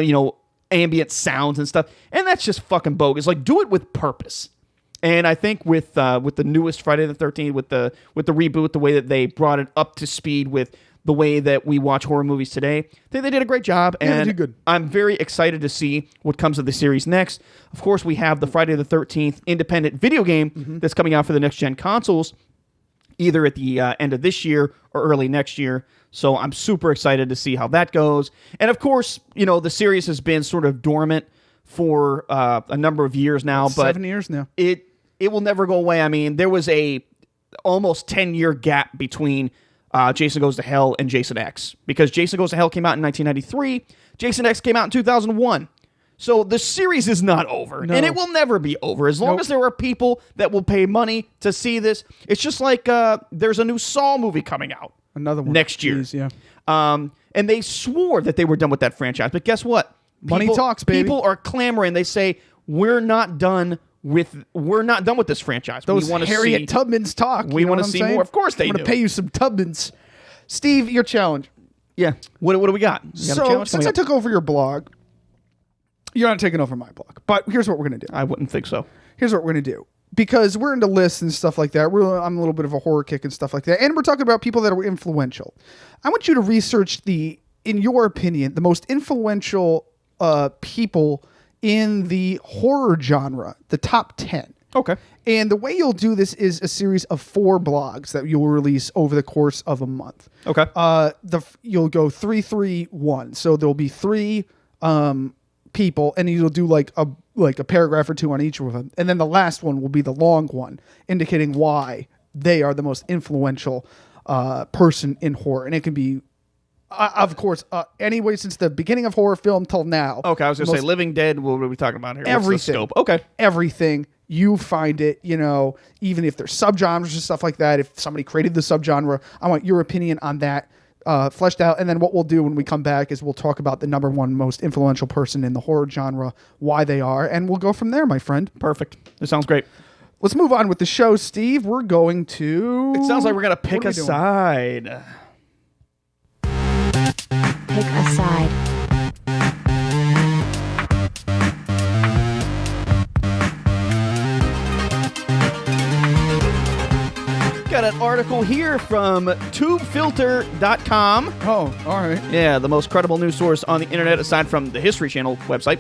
you know, ambient sounds and stuff, and that's just fucking bogus. Like, do it with purpose. And I think with the newest Friday the 13th, with the reboot, the way that they brought it up to speed with the way that we watch horror movies today, I think they did a great job, and they did good. I'm very excited to see what comes of the series next. Of course, we have the Friday the 13th independent video game that's coming out for the next-gen consoles, either at the end of this year or early next year. So I'm super excited to see how that goes. And of course, you know, the series has been sort of dormant for a number of years now. But 7 years now. It will never go away. I mean, there was a almost 10-year gap between Jason Goes to Hell and Jason X, because Jason Goes to Hell came out in 1993. Jason X came out in 2001. So the series is not over, and it will never be over as long as there are people that will pay money to see this. It's just like there's a new Saw movie coming out. Another one next year. Jeez, yeah. And they swore that they were done with that franchise, but guess what? Money talks, baby. People are clamoring. They say we're not done with this franchise. Those we want to Harriet see Tubmans talk. We want to see more. Of course they do. I'm going to pay you some Tubmans. Steve, your challenge. Yeah. What do we got? So since I took over your blog, you're not taking over my blog, but here's what we're going to do. I wouldn't think so. Here's what we're going to do. Because we're into lists and stuff like that. I'm a little bit of a horror kick and stuff like that. And we're talking about people that are influential. I want you to research in your opinion, the most influential people in the horror genre, the top 10. Okay. And the way you'll do this is a series of 4 blogs that you'll release over the course of a month. Okay. You'll go 3, 3, 1. So there'll be 3 people, and you'll do like a paragraph or 2 on each of them. And then the last one will be the long one, indicating why they are the most influential person in horror. And it can be of course, anyway, since the beginning of horror film till now. Okay, I was going to say Living Dead. What are we talking about here? Everything. What's the scope? Okay. Everything. You find it, even if there's subgenres and stuff like that, if somebody created the subgenre, I want your opinion on that fleshed out. And then what we'll do when we come back is we'll talk about the number one most influential person in the horror genre, why they are, and we'll go from there, my friend. Perfect. This sounds great. Let's move on with the show, Steve. We're going to... It sounds like we're going to pick a side. Pick a side. Got an article here from tubefilter.com. Oh, all right. Yeah, the most credible news source on the internet aside from the History Channel website.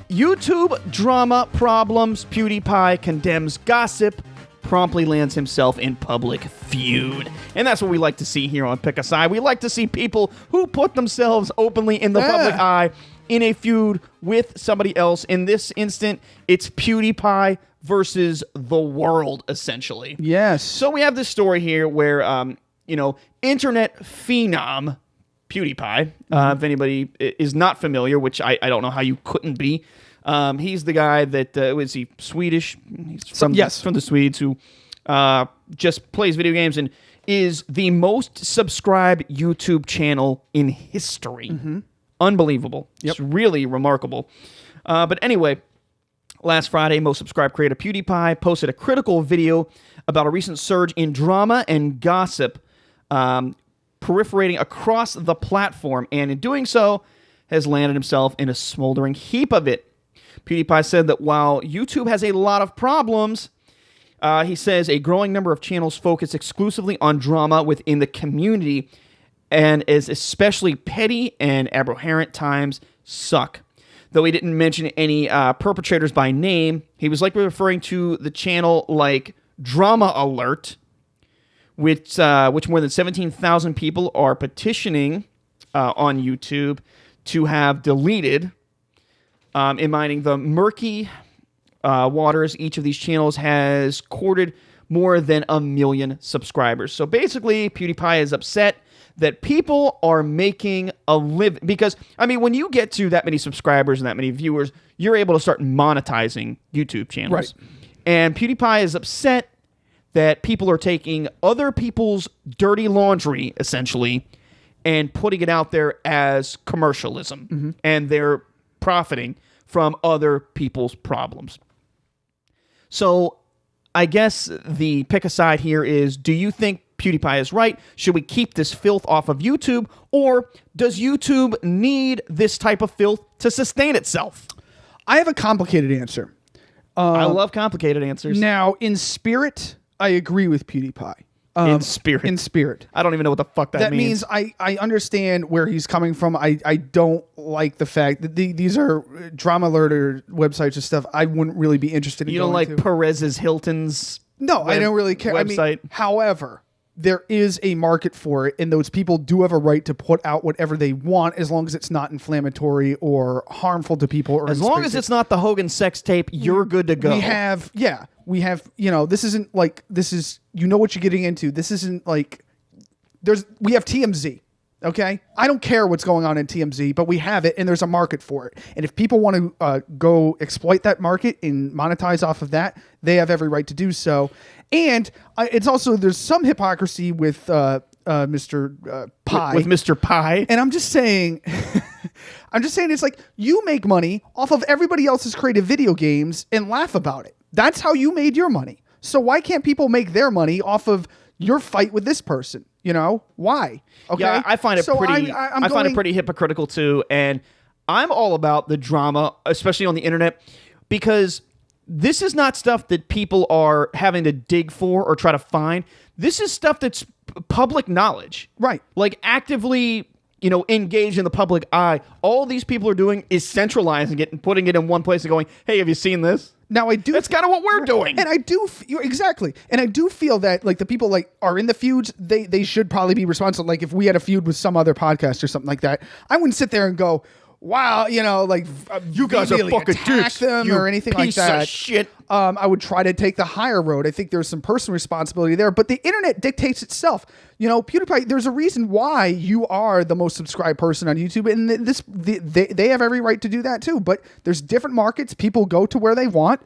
YouTube drama problems. PewDiePie condemns gossip. Promptly lands himself in public feud. And that's what we like to see here on Pick a Side. We like to see people who put themselves openly in the public eye in a feud with somebody else. In this instant, it's PewDiePie versus the world, essentially. Yes. So we have this story here where, internet phenom PewDiePie, if anybody is not familiar, which I don't know how you couldn't be, he's the guy that, was he Swedish? He's from the Swedes who just plays video games and is the most subscribed YouTube channel in history. Mm-hmm. Unbelievable. Yep. It's really remarkable. But anyway, last Friday, most subscribed creator PewDiePie posted a critical video about a recent surge in drama and gossip proliferating across the platform, and in doing so, has landed himself in a smoldering heap of it. PewDiePie said that while YouTube has a lot of problems, he says a growing number of channels focus exclusively on drama within the community, and is especially petty and abhorrent times suck. Though he didn't mention any perpetrators by name, he was likely referring to the channel like Drama Alert, which more than 17,000 people are petitioning on YouTube to have deleted. In mining the murky waters, each of these channels has courted more than 1 million subscribers. So basically, PewDiePie is upset that people are making a living. Because, when you get to that many subscribers and that many viewers, you're able to start monetizing YouTube channels. Right. And PewDiePie is upset that people are taking other people's dirty laundry, essentially, and putting it out there as commercialism. Mm-hmm. And they're profiting from other people's problems. So I guess the pick a side here is, do you think PewDiePie is right? Should we keep this filth off of YouTube? Or does YouTube need this type of filth to sustain itself? I have a complicated answer. I love complicated answers. Now, in spirit, I agree with PewDiePie. In spirit. In spirit. I don't even know what the fuck that means. That means I understand where he's coming from. I don't like the fact that these are drama alert or websites and stuff I wouldn't really be interested in. You don't like Perez's Hilton's No, I don't really care. Website. However, there is a market for it, and those people do have a right to put out whatever they want as long as it's not inflammatory or harmful to people. Or as long as it's not the Hogan sex tape, you're good to go. We have, this isn't like, this is, what you're getting into. This isn't like, we have TMZ, okay? I don't care what's going on in TMZ, but we have it and there's a market for it. And if people want to go exploit that market and monetize off of that, they have every right to do so. And it's also, there's some hypocrisy with Mr. Pie. With Mr. Pie. And I'm just saying, it's like, you make money off of everybody else's creative video games and laugh about it. That's how you made your money. So why can't people make their money off of your fight with this person? Why? Okay. Yeah, I find it pretty hypocritical too. And I'm all about the drama, especially on the internet, because this is not stuff that people are having to dig for or try to find. This is stuff that's public knowledge. Right. Like actively, engaged in the public eye. All these people are doing is centralizing it and putting it in one place and going, hey, have you seen this? Now I do. That's kind of what we're doing. And I do exactly. And I do feel that like the people like are in the feuds, they should probably be responsible. Like if we had a feud with some other podcast or something like that, I wouldn't sit there and go, wow, like You guys are immediately fucking attack dicks, them you or anything like piece that. of shit. I would try to take the higher road. I think there's some personal responsibility there, but the internet dictates itself. PewDiePie, there's a reason why you are the most subscribed person on YouTube, and they have every right to do that too. But there's different markets. People go to where they want,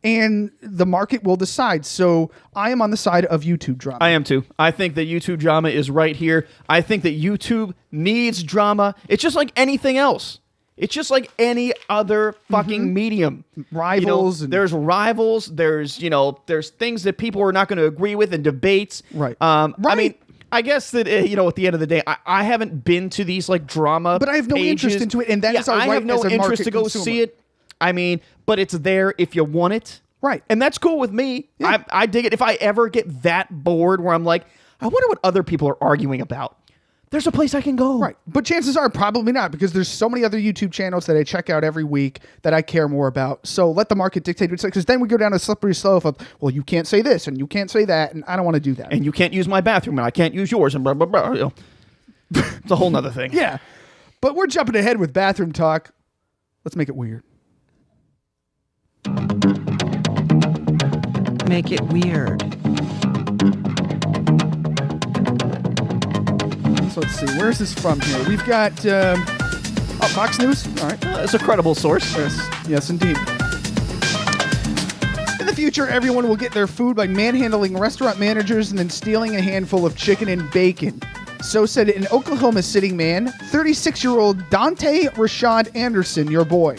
and the market will decide. So I am on the side of YouTube drama. I am too. I think that YouTube drama is right here. I think that YouTube needs drama. It's just like anything else. It's just like any other fucking medium. Rivals. There's rivals. There's things that people are not going to agree with and debates. Right. I mean, I guess that at the end of the day, I haven't been to these like drama, but I have no interest into it, and that is our right I have no as a interest market to go consumer. see it. I mean, but it's there if you want it. Right. And that's cool with me. Yeah. I dig it. If I ever get that bored where I'm like, I wonder what other people are arguing about, there's a place I can go. Right. But chances are probably not, because there's so many other YouTube channels that I check out every week that I care more about. So let the market dictate what's because then we go down a slippery slope of, well, you can't say this and you can't say that, and I don't want to do that. And you can't use my bathroom and I can't use yours and blah, blah, blah. It's a whole nother thing. Yeah. But we're jumping ahead with bathroom talk. Let's make it weird. Make it weird. So let's see. Where's this from here? We've got Fox News. All right. It's a credible source. Yes, indeed. In the future, everyone will get their food by manhandling restaurant managers and then stealing a handful of chicken and bacon. So said an Oklahoma City man, 36-year-old Dante Rashad Anderson, your boy,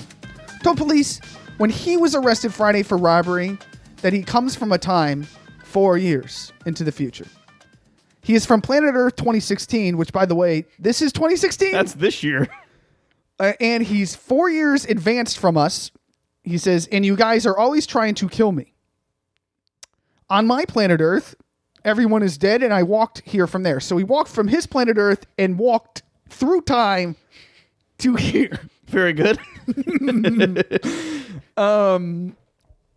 told police when he was arrested Friday for robbery that he comes from a time 4 years into the future. He is from Planet Earth 2016, which, by the way, this is 2016. That's this year. And he's 4 years advanced from us. He says, and you guys are always trying to kill me. On my planet Earth, everyone is dead, and I walked here from there. So he walked from his planet Earth and walked through time to here. Very good.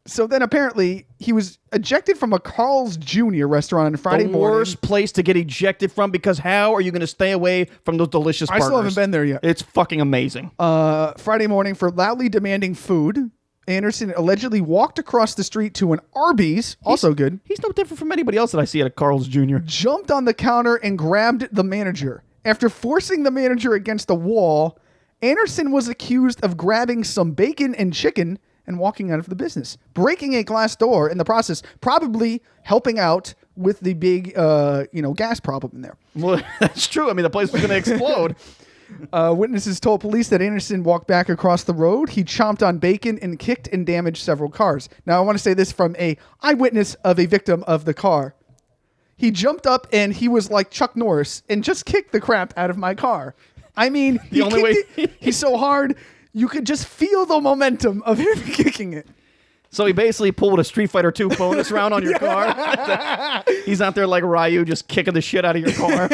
So then apparently he was ejected from a Carl's Jr. restaurant on Friday morning. The worst place to get ejected from, because how are you going to stay away from those delicious burgers? I still haven't been there yet. It's fucking amazing. Friday morning for loudly demanding food. Anderson allegedly walked across the street to an Arby's, also good. He's no different from anybody else that I see at a Carl's Jr. Jumped on the counter and grabbed the manager. After forcing the manager against the wall, Anderson was accused of grabbing some bacon and chicken and walking out of the business, breaking a glass door in the process, probably helping out with the big, gas problem in there. Well, that's true. I mean, the place was going to explode. Witnesses told police that Anderson walked back across the road. He chomped on bacon and kicked and damaged several cars. Now, I want to say this from a eyewitness of a victim of the car. He jumped up and he was like Chuck Norris and just kicked the crap out of my car. I mean, he's so hard. You could just feel the momentum of him kicking it. So he basically pulled a Street Fighter 2 bonus round on your car. He's out there like Ryu, just kicking the shit out of your car.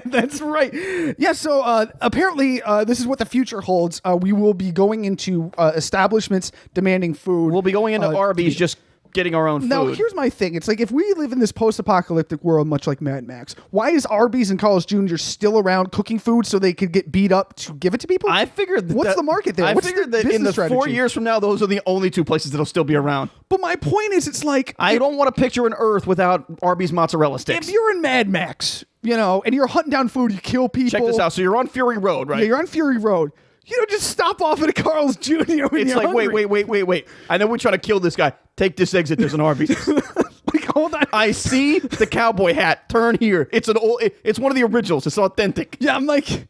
That's right. Yeah, so apparently this is what the future holds. We will be going into establishments demanding food. We'll be going into Arby's just getting our own food. Now, here's my thing. It's like, if we live in this post-apocalyptic world, much like Mad Max, why is Arby's and Carl's Jr. still around cooking food so they could get beat up to give it to people? I figured What's the market there? I What's figured the that in the business 4 strategy? years from now, those are the only two places that'll still be around. But my point is, it's like, I don't want to picture an Earth without Arby's mozzarella sticks. if you're in Mad Max, and you're hunting down food, you kill people. Check this out. So you're on Fury Road, right? Yeah, you're on Fury Road. You don't just stop off at a Carl's Jr. when It's you're like, hungry. wait. I know we're trying to kill this guy. Take this exit. There's an Arby's. Like, hold on. I see the cowboy hat. Turn here. It's it's one of the originals. It's authentic. Yeah, I'm like,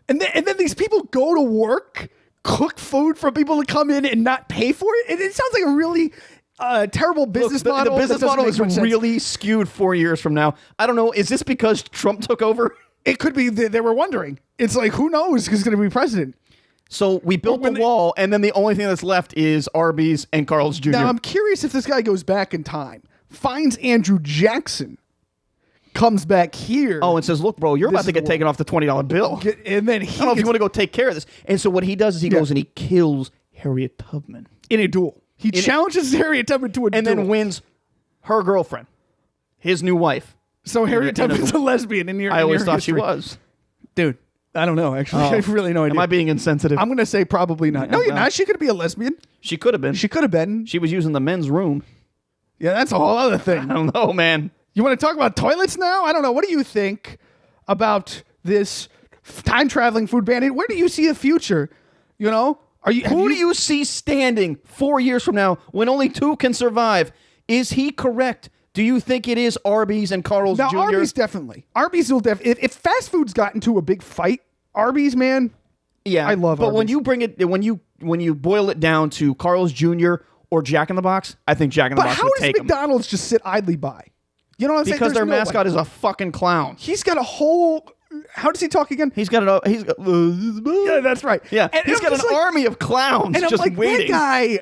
and then these people go to work, cook food for people to come in and not pay for it. It sounds like a really terrible business model. The business that doesn't model make is much sense. really skewed 4 years from now. I don't know. Is this because Trump took over? It could be they were wondering. It's like, who knows who's going to be president? So we built the wall, and then the only thing that's left is Arby's and Carl's Jr. Now, I'm curious if this guy goes back in time, finds Andrew Jackson, comes back here. Oh, and says, look, bro, you're about to get taken off the $20 bill. And then I don't know if you want to go take care of this. And so what he does is he goes and he kills Harriet Tubman. in a duel. He challenges Harriet Tubman to a duel. And then wins her girlfriend, his new wife. So Harriet Tubman's a lesbian in your I always thought history. she was. Dude, I don't know, actually. I have really no idea. Am I being insensitive? I'm going to say probably not. No, you're not. She could be a lesbian. She could have been. She could have been. She was using the men's room. Yeah, that's a whole other thing. I don't know, man. You want to talk about toilets now? I don't know. What do you think about this time-traveling food bandit? Where do you see a future? You know? Who do you see standing 4 years from now when only 2 can survive? Is he correct? Do you think it is Arby's and Carl's Jr.? Arby's definitely. Arby's will definitely. If fast food's got into a big fight, Arby's, man. Yeah, I love But Arby's. when you bring it, when you boil it down to Carl's Jr. or Jack in the Box, I think Jack in the But Box how would does take him. McDonald's just sit idly by? You know what I'm saying? Because There's their no mascot way. is a fucking clown. He's got a whole. How does he talk again? He's got Yeah, that's right. Yeah, And he's I'm got an just like- army of clowns And I'm just like, waiting. that guy,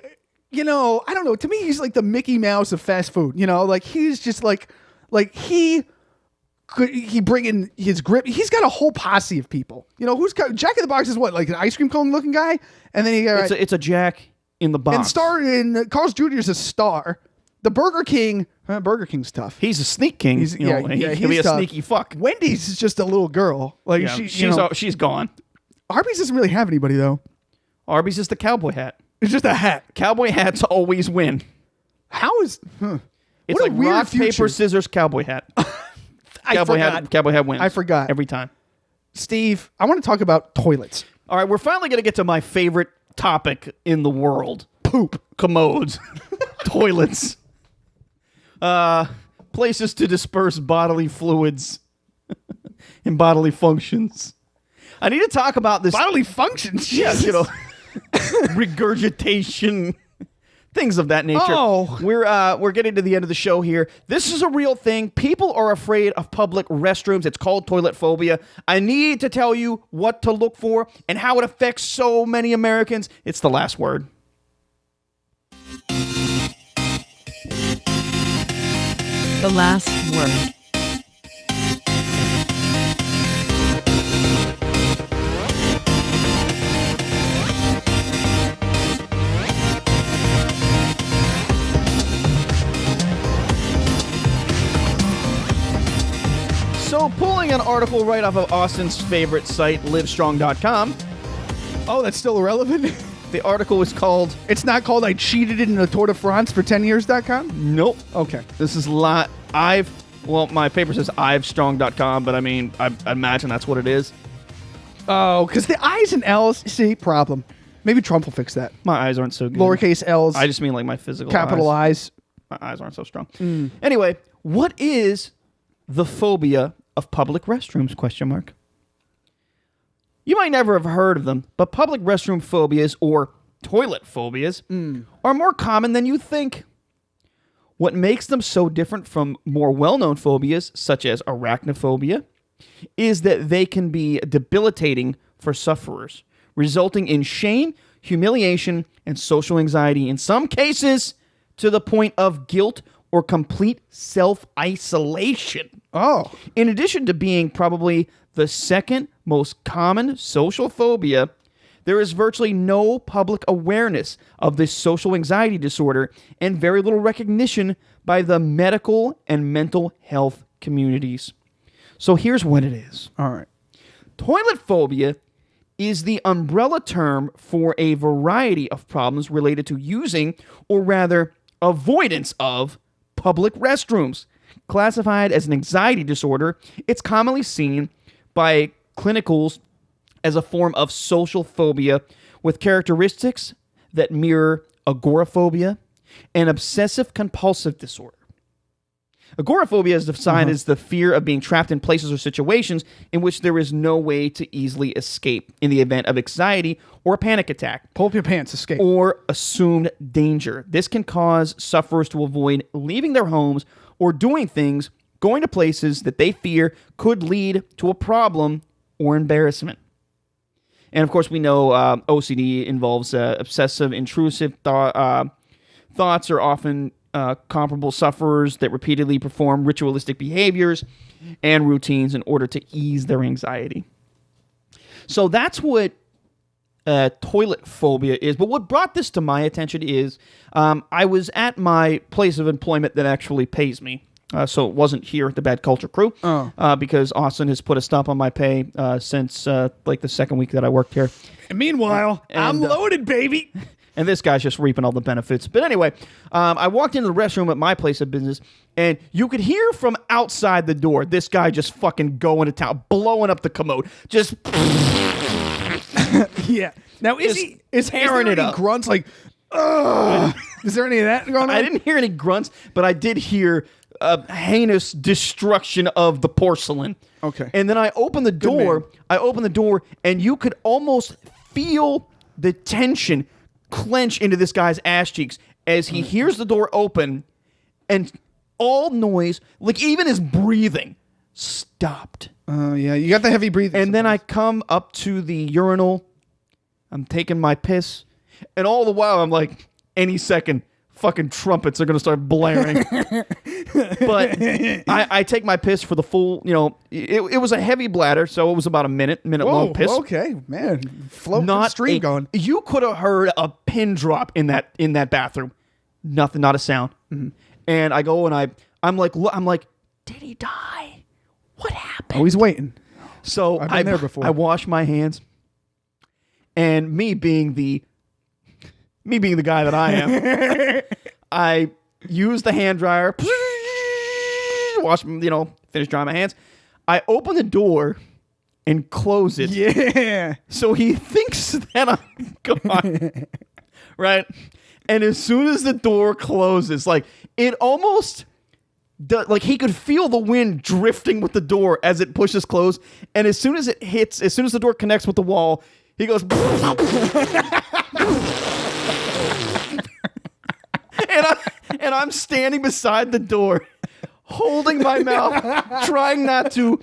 you know, I don't know. To me, he's like the Mickey Mouse of fast food. You know, like he's just like he bring in his grip. He's got a whole posse of people. You know, Jack in the Box is what, like an ice cream cone looking guy, and then he got It's a Jack in the Box. and Carl's Jr. is a star. The Burger King's tough. He's a sneak king. He's he can be he's a tough. sneaky fuck. Wendy's is just a little girl. Like Yeah, she's gone. Arby's doesn't really have anybody though. Arby's is the cowboy hat. It's just a hat. Cowboy hats always win. How is? It's What a like weird rock, future. paper, scissors, cowboy hat. I forgot. Cowboy hat wins. I forgot. Every time. Steve, I want to talk about toilets. All right, we're finally going to get to my favorite topic in the world. Poop. Commodes. Toilets. Places to disperse bodily fluids and bodily functions. I need to talk about this. Bodily functions. Yeah, Jesus. you know, regurgitation, things of that nature. Oh. We're getting to the end of the show here. This is a real thing. People are afraid of public restrooms. It's called toilet phobia. I need to tell you what to look for and how it affects so many Americans. It's the last word. The last word. So, pulling an article right off of Austin's favorite site, livestrong.com, Oh, that's still irrelevant. the article is called It's not called "I cheated in the Tour de France for 10 years.com." Nope. Okay. This is my paper says ivestrong.com, but I mean, I imagine that's what it is. Oh, because the I's and L's, see, problem. Maybe Trump will fix that. My eyes aren't so good. Lowercase L's, I just mean like my physical capital eyes. I's. My eyes aren't so strong. Anyway, what is the phobia of public restrooms? Question mark. You might never have heard of them, but public restroom phobias or toilet phobias are more common than you think. What makes them so different from more well-known phobias, such as arachnophobia, is that they can be debilitating for sufferers, resulting in shame, humiliation, and social anxiety, in some cases to the point of guilt or complete self-isolation. Oh. In addition to being probably the second most common social phobia, there is virtually no public awareness of this social anxiety disorder and very little recognition by the medical and mental health communities. So here's what it is. All right. Toilet phobia is the umbrella term for a variety of problems related to using, or rather, avoidance of public restrooms. Classified as an anxiety disorder, it's commonly seen by clinicals as a form of social phobia with characteristics that mirror agoraphobia and obsessive compulsive disorder. Agoraphobia is defined as the fear of being trapped in places or situations in which there is no way to easily escape in the event of anxiety or a panic attack. Pull up your pants, escape. Or assumed danger. This can cause sufferers to avoid leaving their homes or doing things, going to places that they fear could lead to a problem or embarrassment. And of course, we know OCD involves obsessive, intrusive thoughts are often comparable sufferers that repeatedly perform ritualistic behaviors and routines in order to ease their anxiety. So that's what toilet phobia is. But what brought this to my attention is I was at my place of employment that actually pays me So it wasn't here at the Bad Culture Crew because Austin has put a stop on my pay since like the second week that I worked here. And meanwhile, I'm loaded, baby. And this guy's just reaping all the benefits. But anyway, I walked into the restroom at my place of business, and you could hear from outside the door this guy just fucking going to town, blowing up the commode, just yeah. Now is tearing there it any up. grunts like? Ugh. Is there any of that going on? I didn't hear any grunts, but I did hear heinous destruction of the porcelain. Okay. And then I opened the door. And you could almost feel the tension clench into this guy's ass cheeks as he hears the door open, and all noise, like even his breathing, stopped. Oh, yeah. You got the heavy breathing. And then I come up to the urinal. I'm taking my piss. And all the while, I'm like, any second, fucking trumpets are going to start blaring. But I take my piss for the full, it was a heavy bladder, so it was about a minute long piss. Okay, man. Float stream going. You could have heard a pin drop in that bathroom. Nothing, not a sound. Mm-hmm. And I go and I'm like, did he die? What happened? Oh, he's waiting. So I've been there before. I wash my hands, and me being the guy that I am, I use the hand dryer, wash, finish drying my hands. I open the door and close it. Yeah. So he thinks that I'm gone, right? And as soon as the door closes, like it almost, like he could feel the wind drifting with the door as it pushes close. And as soon as the door connects with the wall, he goes. And I'm standing beside the door, holding my mouth, trying not to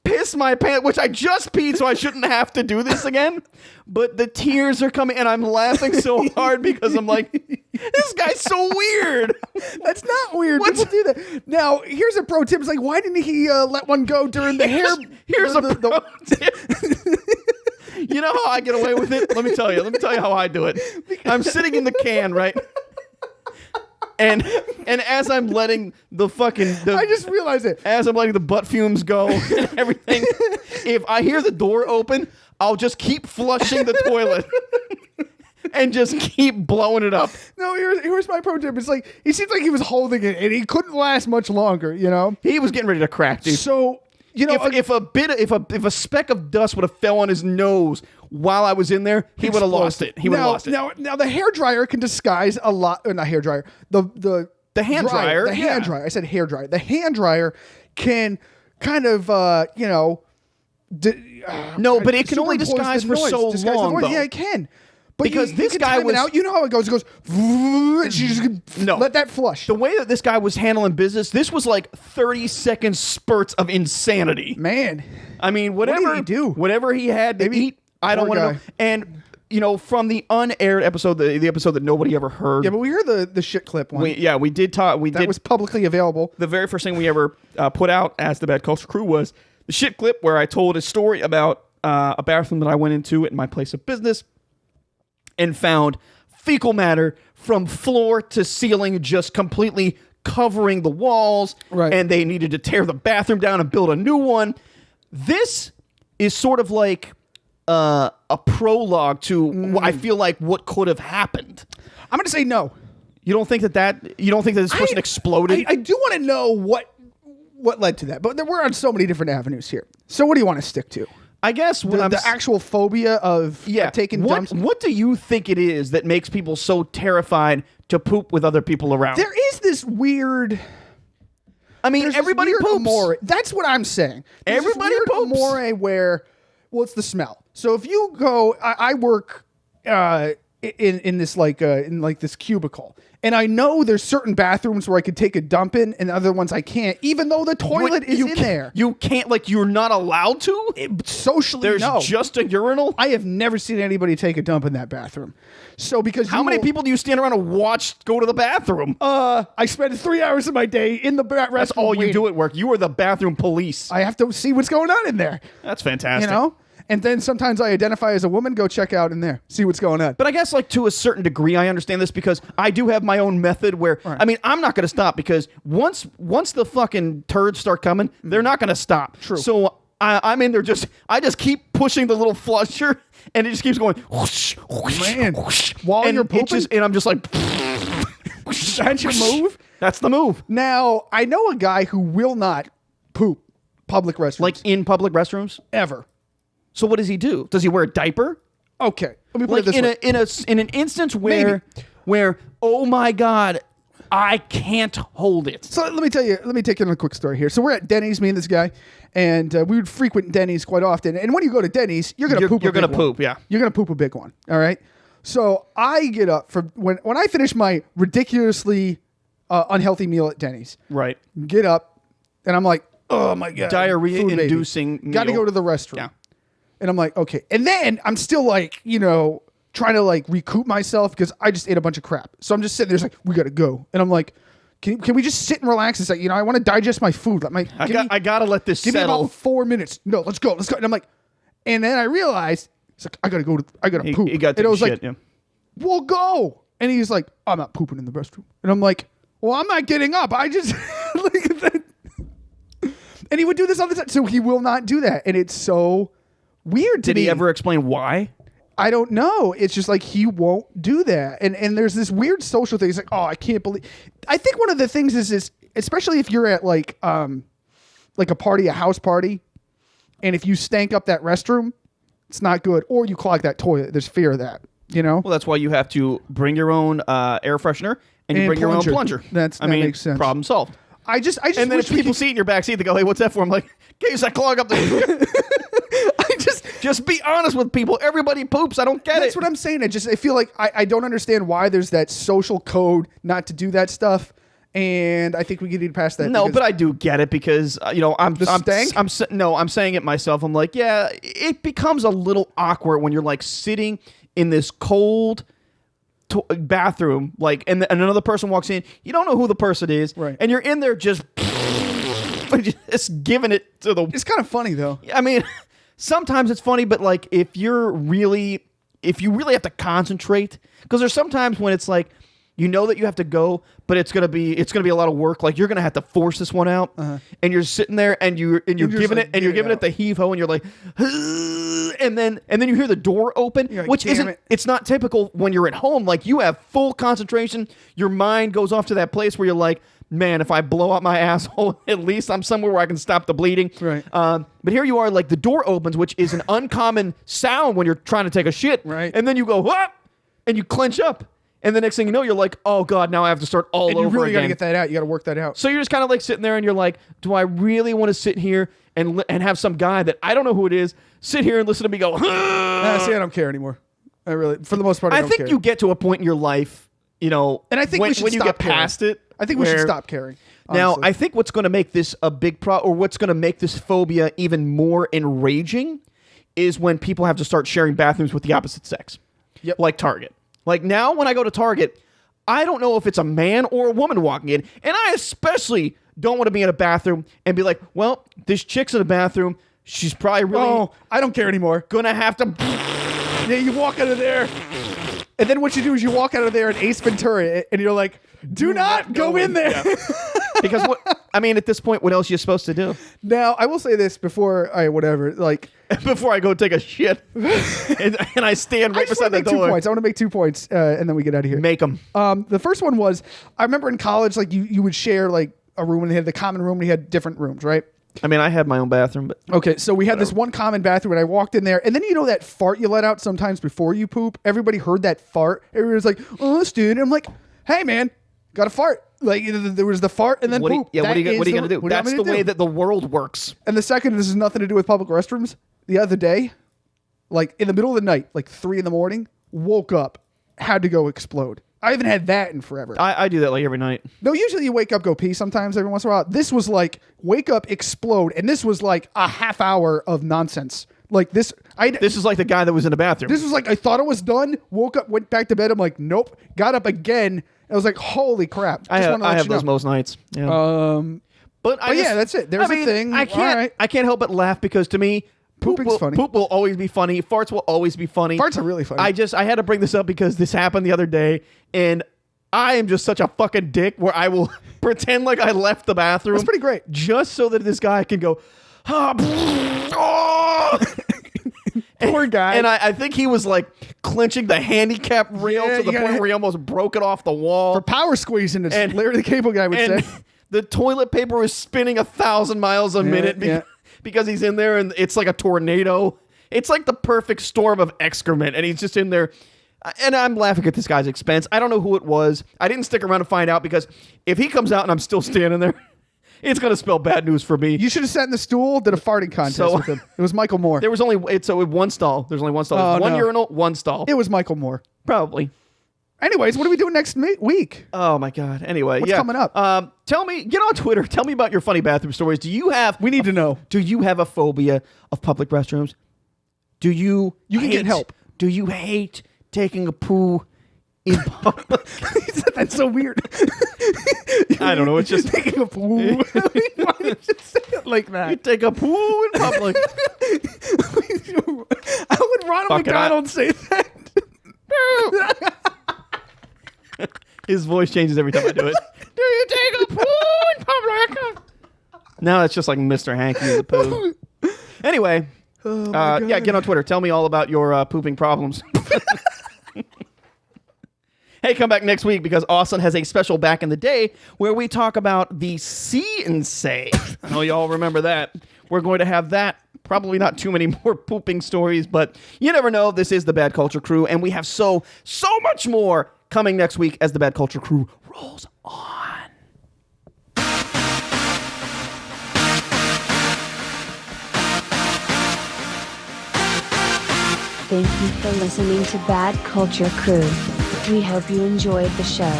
piss my pants, which I just peed, so I shouldn't have to do this again. But the tears are coming, and I'm laughing so hard because I'm like, this guy's so weird. That's not weird. People do that. Now, here's a pro tip. It's like, why didn't he let one go during the hair? Here's a pro tip. You know how I get away with it? Let me tell you how I do it. I'm sitting in the can, right? And as I'm letting I just realized it. As I'm letting the butt fumes go and everything, if I hear the door open, I'll just keep flushing the toilet and just keep blowing it up. No, here's my pro tip. It's like he seems like he was holding it and he couldn't last much longer. He was getting ready to crack, dude. So if a speck of dust would have fell on his nose while I was in there, he would have lost it. He would have lost it. Now the hair dryer can disguise a lot. Not hair dryer. The hand dryer. The hand dryer. I said hair dryer. The hand dryer can kind of no, but it can only disguise for so long. Though. Yeah, it can. But because this guy was out. You know how it goes. It goes. And she just let that flush. The way that this guy was handling business, this was like 30-second spurts of insanity. Man, I mean, whatever what did he do? Whatever he had to eat, I don't want to know. And from the unaired episode, the episode that nobody ever heard. Yeah, but we heard the shit clip one. We did talk. That was publicly available. The very first thing we ever put out as the Bad Culture Crew was the shit clip where I told a story about a bathroom that I went into at my place of business and found fecal matter from floor to ceiling, just completely covering the walls. Right. And they needed to tear the bathroom down and build a new one. This is sort of like a prologue to I feel like what could have happened. I'm going to say no. You don't think that this person exploded? I do want to know what led to that, but we're on so many different avenues here. So what do you want to stick to? I guess the actual phobia of taking dumps. What do you think it is that makes people so terrified to poop with other people around? There is this weird. I mean, everybody poops. Amore. That's what I'm saying. There's everybody this weird poops. Amore where, it's the smell. So if you go, I work in this this cubicle, and I know there's certain bathrooms where I could take a dump in, and other ones I can't, even though the toilet is in there. You can't, you're not allowed to? Socially, there's no. just a urinal? I have never seen anybody take a dump in that bathroom. So because how many people do you stand around and watch go to the bathroom? I spend 3 hours of my day in the restroom. That's all you do at work. You are the bathroom police. I have to see what's going on in there. That's fantastic. And then sometimes I identify as a woman, go check out in there, see what's going on. But I guess like to a certain degree, I understand this because I do have my own method where, Right. I mean, I'm not going to stop because once the fucking turds start coming, they're not going to stop. True. So I'm in there I just keep pushing the little flusher and it just keeps going whoosh, whoosh, Man, whoosh, while and you're pooping? and I'm just like, That's your move? That's the move. Now, I know a guy who will not poop public restrooms. Like in public restrooms. ever. So what does he do? Does he wear a diaper? Okay. Let me put Like it this way. in an instance where oh my god, I can't hold it. So let me take you on a quick story here. So we're at Denny's, me and this guy, and we would frequent Denny's quite often. And when you go to Denny's, you're going to poop You're a big gonna one. poop, yeah. You're going to poop a big one, all right? So I get up for when I finish my ridiculously unhealthy meal at Denny's. Right. Get up, and I'm like, oh my God. Diarrhea-inducing meal. Got to go to the restroom. Yeah. And I'm like, okay. And then I'm still like, trying to like recoup myself because I just ate a bunch of crap. So I'm just sitting there, like, we got to go. And I'm like, can we just sit and relax and say, I want to digest my food. I gotta let this give me settle. about 4 minutes. No, let's go. And I'm like, and then I realized, it's like, I got to poop. He got and I was shit, like, yeah. we'll go. And he's like, I'm not pooping in the restroom. And I'm like, well, I'm not getting up. I just, and he would do this all the time. So he will not do that. And it's so weird to me. Did he ever explain why? I don't know. It's just like he won't do that. And there's this weird social thing. It's like, oh, I can't believe. I think one of the things is especially if you're at like a party, a house party, and if you stank up that restroom, it's not good. Or you clog that toilet. There's fear of that, Well, that's why you have to bring your own air freshener and you bring your own plunger. That makes sense. Problem solved. I just And then if people see it in your backseat, they go, hey, what's that for? I'm like, in case I clog up the... Just be honest with people. Everybody poops. I don't get it. That's what I'm saying. I feel like I don't understand why there's that social code not to do that stuff. And I think we get past that. No, but I do get it because I'm saying it myself. I'm like, yeah, it becomes a little awkward when you're like sitting in this cold bathroom, like, and another person walks in. You don't know who the person is, right? And you're in there just giving it to the. It's kind of funny though. I mean, sometimes it's funny, but like if you really have to concentrate, because there's sometimes when it's like. That you have to go, but it's gonna be a lot of work. Like you're gonna have to force this one out, and you're sitting there and you're giving it the heave ho, and you're like, and then you hear the door open, like, which it's not typical when you're at home. Like you have full concentration. Your mind goes off to that place where you're like, man, if I blow out my asshole, at least I'm somewhere where I can stop the bleeding. Right. But here you are, like the door opens, which is an uncommon sound when you're trying to take a shit. Right. And then you go, what? And you clench up. And the next thing you know, you're like, oh, God, now I have to start all over again. You really got to get that out. You got to work that out. So you're just kind of like sitting there and you're like, do I really want to sit here and have some guy that I don't know who it is sit here and listen to me go, See, I don't care anymore. I really, for the most part, I don't care. I think you get to a point in your life, and I think when we should you stop get past it. I think we should stop caring. Now, I think what's going to make this a big problem, or what's going to make this phobia even more enraging is when people have to start sharing bathrooms with the opposite sex. Yep. Like Target. Like now when I go to Target, I don't know if it's a man or a woman walking in, and I especially don't want to be in a bathroom and be like, well, this chick's in a bathroom. She's probably really... Oh, I don't care anymore. Gonna have to... Yeah, you walk out of there, and then what you do is you walk out of there in Ace Ventura, and you're like, do not go in there. Yeah. Because, at this point, what else are you supposed to do? Now, I will say this before before I go take a shit, and I stand right beside the door. 2 points. I want to make 2 points, and then we get out of here. Make them. The first one was, I remember in college, like you would share like a room, and they had the common room, and you had different rooms, right? I had my own bathroom, but okay. So we had this one common bathroom, and I walked in there, and then that fart you let out sometimes before you poop. Everybody heard that fart. Everybody was like, "Oh, this dude." And I'm like, "Hey, man, got a fart." Like there was the fart and then poop. What are you going to do? That's the way that the world works. And the second, this has nothing to do with public restrooms. The other day, like in the middle of the night, like 3 a.m, woke up, had to go explode. I haven't had that in forever. I do that like every night. No, usually you wake up, go pee sometimes every once in a while. This was like wake up, explode. And this was like a half hour of nonsense. Like this. This is like the guy that was in the bathroom. This was like, I thought it was done, woke up, went back to bed. I'm like, nope. Got up again. I was like, holy crap. I have those most nights. Yeah. But yeah, that's it. There's a thing. I can't help but laugh because to me, Pooping's funny. Poop will always be funny. Farts will always be funny. Farts are really funny. I had to bring this up because this happened the other day, and I am just such a fucking dick where I will pretend like I left the bathroom. That's pretty great. Just so that this guy can go, oh! Poor guy. And I think he was like clenching the handicap rail Yeah, to the you gotta point where he almost broke it off the wall. For power squeezing, as And- Larry the Cable Guy would and say. the toilet paper was spinning 1,000 miles a minute because he's in there and it's like a tornado. It's like the perfect storm of excrement, and he's just in there. And I'm laughing at this guy's expense. I don't know who it was. I didn't stick around to find out because if he comes out and I'm still standing there, it's going to spell bad news for me. You should have sat in the stool, did a farting contest with him. It was Michael Moore. There was only one stall. There's only one stall. There's one urinal, one stall. It was Michael Moore. Probably. Anyways, what are we doing next week? Oh my God. Anyway, What's coming up? Tell me, get on Twitter. Tell me about your funny bathroom stories. We need to know. Do you have a phobia of public restrooms? Do you? You can get help. Do you hate taking a poo in public? That's so weird. I don't know. It's just taking a poo. Why did you say it like you that? take a poo in public. How would Ronald McDonald say that? His voice changes every time I do it. Do you take a poo in public? No, it's just like Mr. Hanky the poo. Anyway, yeah, get on Twitter. Tell me all about your pooping problems. Hey, come back next week because Austin has a special back in the day where we talk about the See and Say. I know y'all remember that. We're going to have that. Probably not too many more pooping stories, but you never know. This is the Bad Culture Crew, and we have so much more coming next week as the Bad Culture Crew rolls on. Thank you for listening to Bad Culture Crew. We hope you enjoyed the show.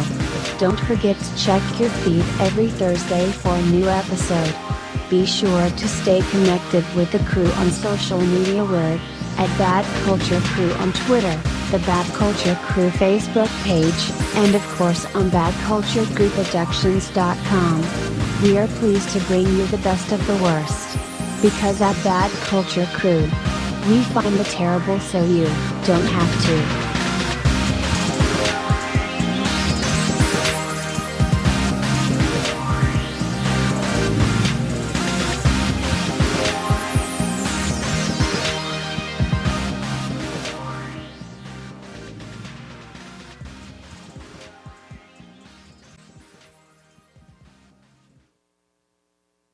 Don't forget to check your feed every Thursday for a new episode. Be sure to stay connected with the crew on social media. We're at Bad Culture Crew on Twitter, the Bad Culture Crew Facebook page, and of course on badculturegroupproductions.com. We are pleased to bring you the best of the worst. Because at Bad Culture Crew, we find the terrible so you don't have to.